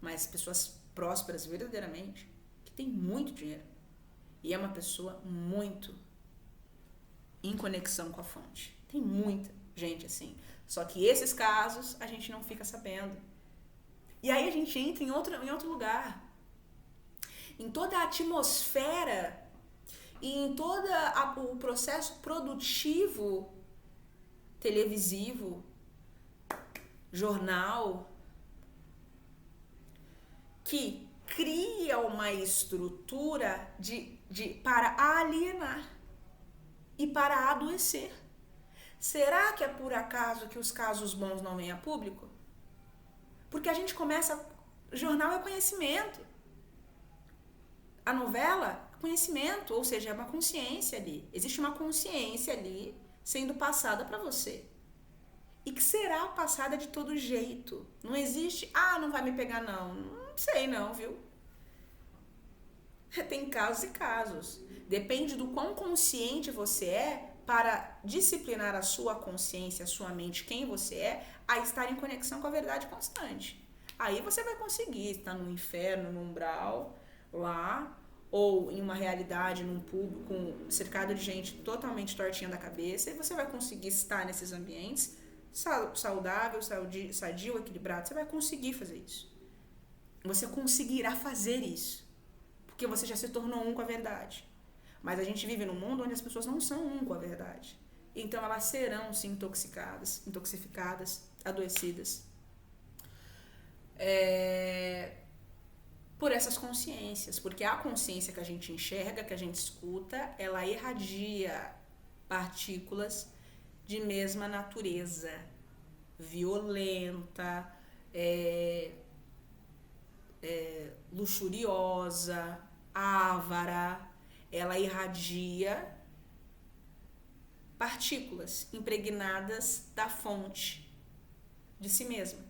mas pessoas prósperas verdadeiramente, que tem muito dinheiro. E é uma pessoa muito em conexão com a fonte. Tem muita gente assim. Só que esses casos a gente não fica sabendo. E aí a gente entra em outro lugar. Em toda a atmosfera e em todo o processo produtivo, televisivo, jornal, que cria uma estrutura para alienar e para adoecer. Será que é por acaso que os casos bons não vêm a público? Porque a gente começa... Jornal é conhecimento. A novela é conhecimento, ou seja, é uma consciência ali. Existe uma consciência ali sendo passada para você. E que será passada de todo jeito. Não existe, não vai me pegar não. Não sei não, viu? Tem casos e casos. Depende do quão consciente você é para disciplinar a sua consciência, a sua mente, quem você é, a estar em conexão com a verdade constante. Aí você vai conseguir estar no inferno, no umbral, lá, ou em uma realidade, num público, cercado de gente totalmente tortinha da cabeça, e você vai conseguir estar nesses ambientes saudável, sadio, equilibrado. Você vai conseguir fazer isso. Você conseguirá fazer isso. Porque você já se tornou um com a verdade. Mas a gente vive num mundo onde as pessoas não são um com a verdade. Então elas serão, sim, intoxicadas, adoecidas. Por essas consciências. Porque a consciência que a gente enxerga, que a gente escuta, ela irradia partículas de mesma natureza. Violenta, luxuriosa, ávara. Ela irradia partículas impregnadas da fonte de si mesma,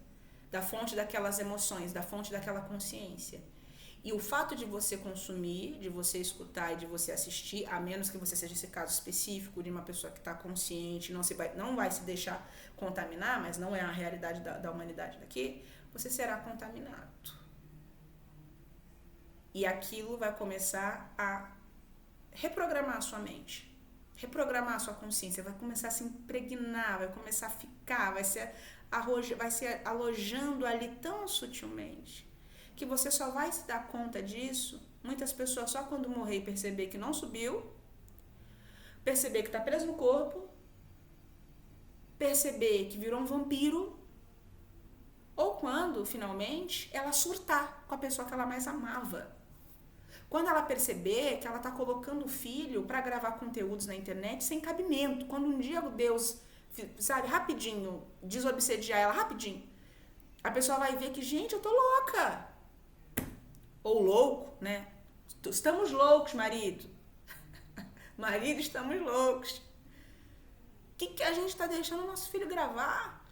da fonte daquelas emoções, da fonte daquela consciência. E o fato de você consumir, de você escutar e de você assistir, a menos que você seja esse caso específico de uma pessoa que está consciente, não vai se deixar contaminar, mas não é a realidade da humanidade daqui, você será contaminado. E aquilo vai começar a reprogramar a sua mente, reprogramar a sua consciência, vai começar a se impregnar, vai começar a ficar, vai se alojando ali tão sutilmente, que você só vai se dar conta disso, muitas pessoas só quando morrer e perceber que não subiu, perceber que está preso no corpo, perceber que virou um vampiro, ou quando, finalmente, ela surtar com a pessoa que ela mais amava. Quando ela perceber que ela está colocando o filho para gravar conteúdos na internet sem cabimento. Quando um dia Deus, sabe, rapidinho, desobsediar ela, rapidinho, a pessoa vai ver que, gente, eu tô louca. Ou louco, né? Estamos loucos, marido. Marido, estamos loucos. O que a gente está deixando o nosso filho gravar?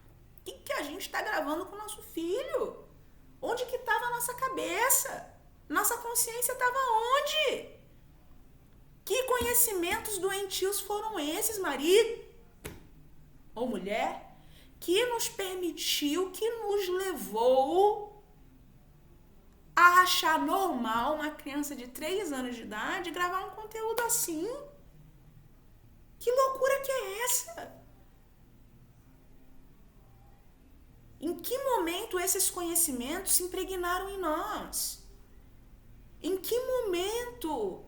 O que a gente está gravando com o nosso filho? Onde que estava a nossa cabeça? Nossa consciência estava onde? Que conhecimentos doentios foram esses, marido ou mulher, que nos permitiu, que nos levou a achar normal uma criança de 3 anos de idade gravar um conteúdo assim? Que loucura que é essa? Em que momento esses conhecimentos se impregnaram em nós? Em que momento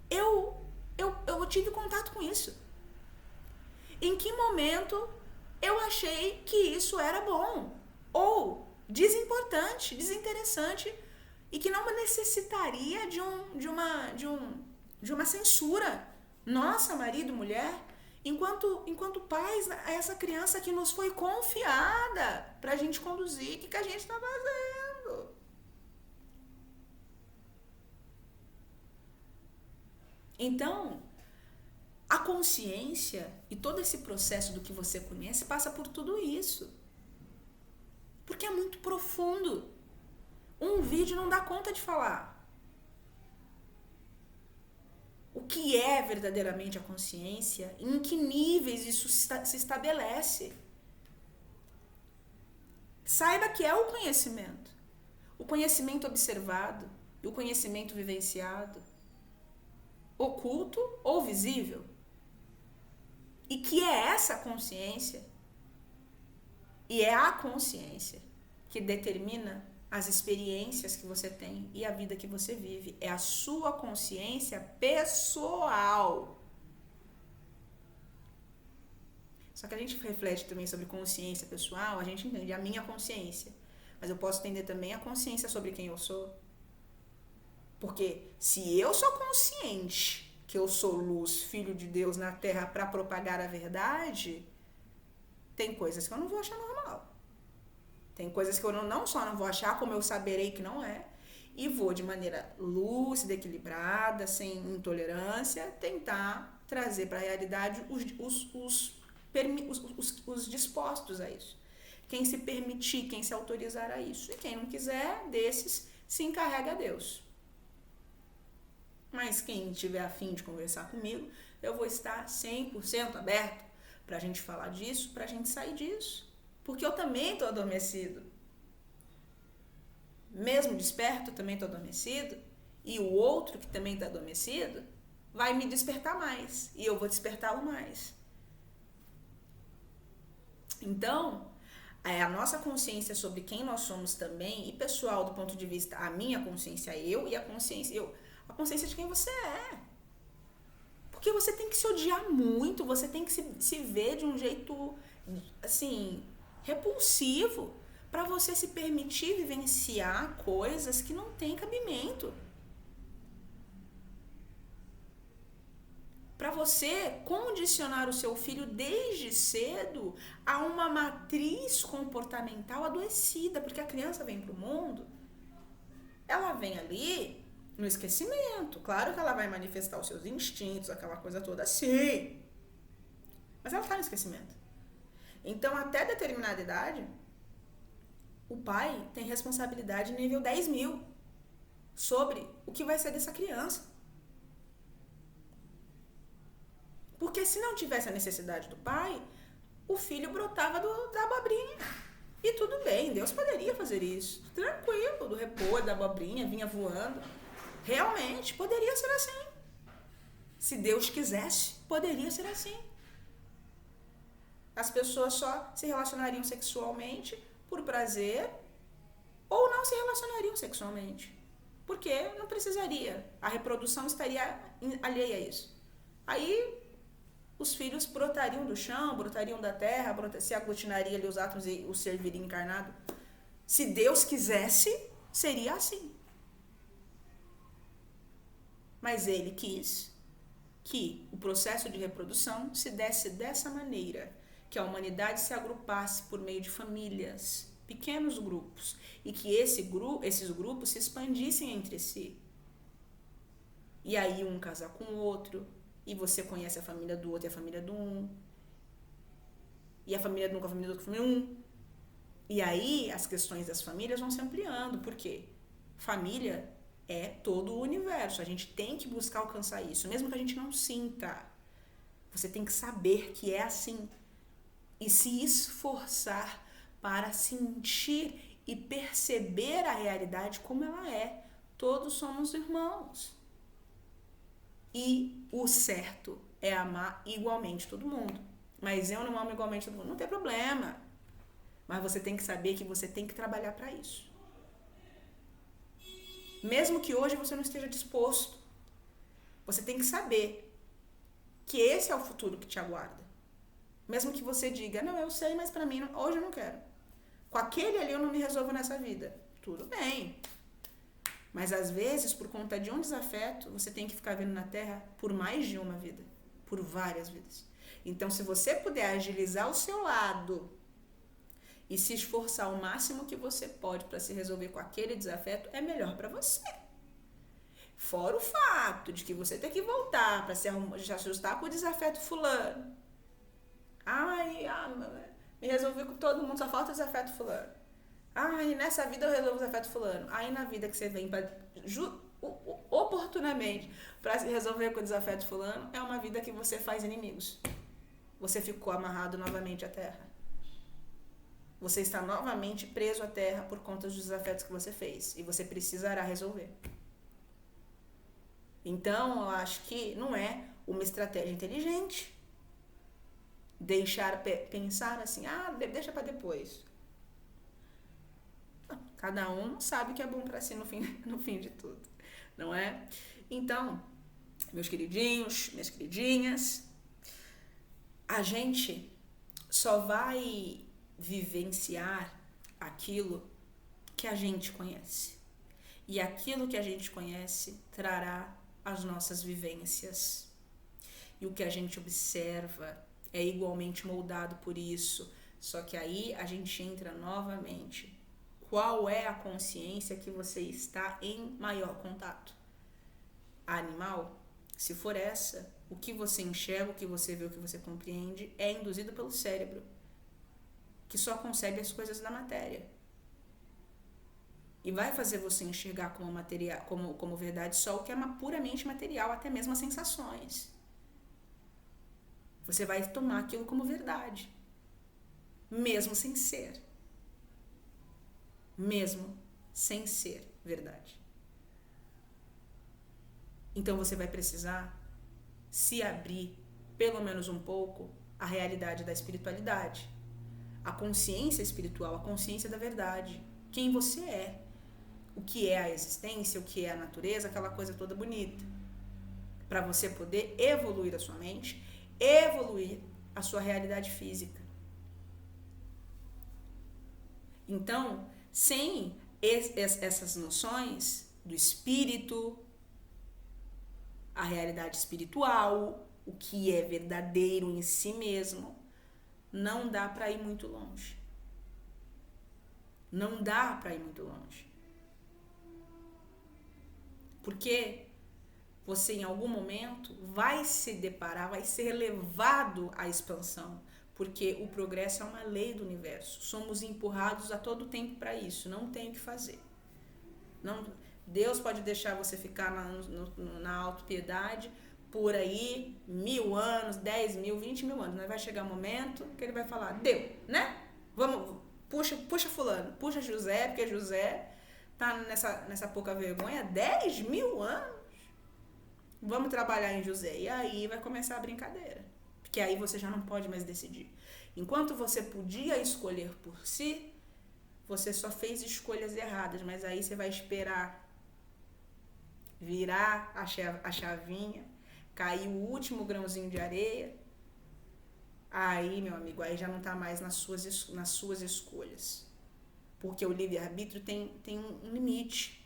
eu tive contato com isso? Em que momento eu achei que isso era bom? Ou desimportante, desinteressante e que não necessitaria de uma censura. Nossa, marido, mulher, enquanto pais, essa criança que nos foi confiada pra gente conduzir, o que a gente está fazendo? Então, a consciência e todo esse processo do que você conhece passa por tudo isso. Porque é muito profundo. Um vídeo não dá conta de falar. O que é verdadeiramente a consciência? Em que níveis isso se estabelece? Saiba que é o conhecimento. O conhecimento observado e o conhecimento vivenciado. Oculto ou visível. E que é essa consciência, e é a consciência que determina as experiências que você tem e a vida que você vive. É a sua consciência pessoal. Só que a gente reflete também sobre consciência pessoal, a gente entende a minha consciência. Mas eu posso entender também a consciência sobre quem eu sou. Porque se eu sou consciente que eu sou luz, filho de Deus na Terra para propagar a verdade, tem coisas que eu não vou achar normal. Tem coisas que eu não só não vou achar, como eu saberei que não é. E vou, de maneira lúcida, equilibrada, sem intolerância, tentar trazer para a realidade os dispostos a isso. Quem se permitir, quem se autorizar a isso. E quem não quiser, desses, se encarrega a Deus. Mas quem tiver a fim de conversar comigo, eu vou estar 100% aberto para a gente falar disso, para a gente sair disso. Porque eu também estou adormecido. Mesmo desperto, eu também estou adormecido. E o outro, que também está adormecido, vai me despertar mais. E eu vou despertá-lo mais. Então, a nossa consciência sobre quem nós somos também, e pessoal, do ponto de vista, a minha consciência, eu, e a consciência de quem você é. Porque você tem que se odiar muito, você tem que se ver de um jeito, assim, repulsivo, para você se permitir vivenciar coisas que não têm cabimento. Para você condicionar o seu filho desde cedo a uma matriz comportamental adoecida, porque a criança vem para o mundo, ela vem ali no esquecimento. Claro que ela vai manifestar os seus instintos, aquela coisa toda assim, mas ela está no esquecimento. Então, até determinada idade, o pai tem responsabilidade nível 10.000 sobre o que vai ser dessa criança. Porque se não tivesse a necessidade do pai, o filho brotava da abobrinha. E tudo bem, Deus poderia fazer isso. Tranquilo, do repolho, da abobrinha, vinha voando. Realmente, poderia ser assim. Se Deus quisesse, poderia ser assim. As pessoas só se relacionariam sexualmente por prazer ou não se relacionariam sexualmente. Porque não precisaria. A reprodução estaria alheia a isso. Aí os filhos brotariam do chão, brotariam da terra, se aglutinariam ali os átomos e o ser viria encarnado. Se Deus quisesse, seria assim. Mas ele quis que o processo de reprodução se desse dessa maneira, que a humanidade se agrupasse por meio de famílias, pequenos grupos, e que esses grupos se expandissem entre si. E aí um casar com o outro, e você conhece a família do outro e a família do um, e a família do um com a família do outro, a família do um. E aí as questões das famílias vão se ampliando, porque família é todo o universo, a gente tem que buscar alcançar isso, mesmo que a gente não sinta. Você tem que saber que é assim e se esforçar para sentir e perceber a realidade como ela é. Todos somos irmãos. E o certo é amar igualmente todo mundo. Mas eu não amo igualmente todo mundo. Não tem problema. Mas você tem que saber que você tem que trabalhar para isso. Mesmo que hoje você não esteja disposto, você tem que saber que esse é o futuro que te aguarda. Mesmo que você diga, não, eu sei, mas para mim, hoje eu não quero. Com aquele ali eu não me resolvo nessa vida. Tudo bem. Mas às vezes, por conta de um desafeto, você tem que ficar vivendo na Terra por mais de uma vida. Por várias vidas. Então, se você puder agilizar o seu lado e se esforçar o máximo que você pode para se resolver com aquele desafeto, é melhor para você. Fora o fato de que você tem que voltar para se ajustar com o desafeto fulano. Me resolvi com todo mundo, só falta o desafeto fulano. Nessa vida eu resolvo o desafeto fulano. Aí na vida que você vem oportunamente para se resolver com o desafeto fulano, é uma vida que você faz inimigos. Você ficou amarrado novamente à terra. Você está novamente preso à terra por conta dos desafetos que você fez. E você precisará resolver. Então, eu acho que não é uma estratégia inteligente pensar assim, deixa para depois. Cada um sabe o que é bom para si no fim de tudo, não é? Então, meus queridinhos, minhas queridinhas, a gente só vai vivenciar aquilo que a gente conhece. E aquilo que a gente conhece trará as nossas vivências. E o que a gente observa é igualmente moldado por isso. Só que aí a gente entra novamente. Qual é a consciência que você está em maior contato? A animal? Se for essa, o que você enxerga, o que você vê, o que você compreende é induzido pelo cérebro, que só concebe as coisas da matéria. E vai fazer você enxergar como verdade só o que é puramente material, até mesmo as sensações. Você vai tomar aquilo como verdade, mesmo sem ser. Mesmo sem ser verdade. Então você vai precisar se abrir, pelo menos um pouco, à realidade da espiritualidade. A consciência espiritual, a consciência da verdade. Quem você é. O que é a existência, o que é a natureza, aquela coisa toda bonita. Para você poder evoluir a sua mente, evoluir a sua realidade física. Então, sem essas noções do espírito, a realidade espiritual, o que é verdadeiro em si mesmo, não dá para ir muito longe. Não dá para ir muito longe. Porque você em algum momento vai se deparar, vai ser levado à expansão. Porque o progresso é uma lei do universo. Somos empurrados a todo tempo para isso. Não tem o que fazer. Não, Deus pode deixar você ficar na autopiedade por aí 1000 anos, 10 mil, 20 mil anos. Mas vai chegar um momento que ele vai falar, deu, né? Vamos, puxa fulano, puxa José, porque José tá nessa pouca vergonha 10 mil anos. Vamos trabalhar em José. E aí vai começar a brincadeira. Porque aí você já não pode mais decidir. Enquanto você podia escolher por si, você só fez escolhas erradas. Mas aí você vai esperar virar a chavinha, cair o último grãozinho de areia. Aí, meu amigo, aí já não tá mais nas suas escolhas. Porque o livre-arbítrio tem um limite.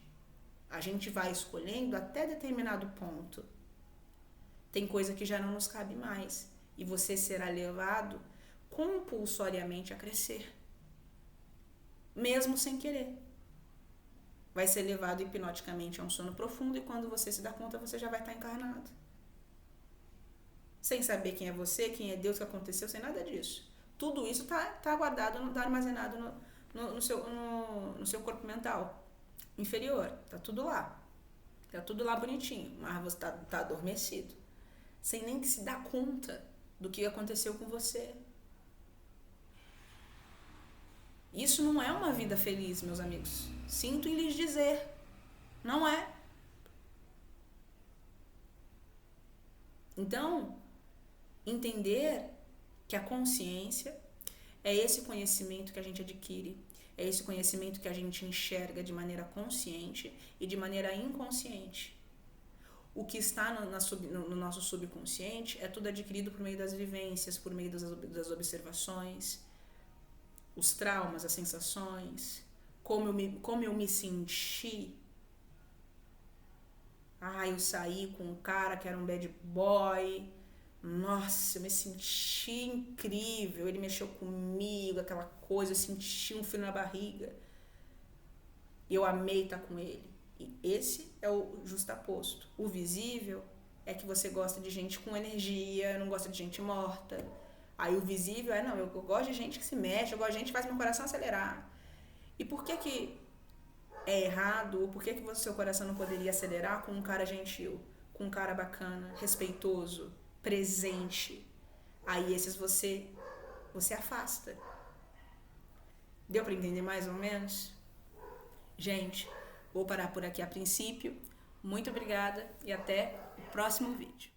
A gente vai escolhendo até determinado ponto. Tem coisa que já não nos cabe mais. E você será levado compulsoriamente a crescer. Mesmo sem querer. Vai ser levado hipnoticamente a um sono profundo e quando você se dá conta, você já vai estar encarnado. Sem saber quem é você, quem é Deus, o que aconteceu, sem nada disso. Tudo isso tá guardado, está armazenado no seu corpo mental inferior. Tá tudo lá. Tá tudo lá bonitinho. Mas você tá adormecido. Sem nem se dar conta do que aconteceu com você. Isso não é uma vida feliz, meus amigos. Sinto em lhes dizer. Não é. Então, entender que a consciência é esse conhecimento que a gente adquire, é esse conhecimento que a gente enxerga de maneira consciente e de maneira inconsciente. O que está no nosso subconsciente é tudo adquirido por meio das vivências, por meio das observações, os traumas, as sensações, como eu me senti. Eu saí com um cara que era um bad boy. Nossa, eu me senti incrível. Ele mexeu comigo, aquela coisa, eu senti um frio na barriga. Eu amei estar com ele. E esse é o justaposto. O visível é que você gosta de gente com energia, não gosta de gente morta. Aí o visível é, não, eu gosto de gente que se mexe, eu gosto de gente que faz meu coração acelerar. E por que é errado? Ou por que seu coração não poderia acelerar com um cara gentil, com um cara bacana, respeitoso, presente? Aí esses você afasta. Deu pra entender mais ou menos? Gente, vou parar por aqui a princípio. Muito obrigada e até o próximo vídeo.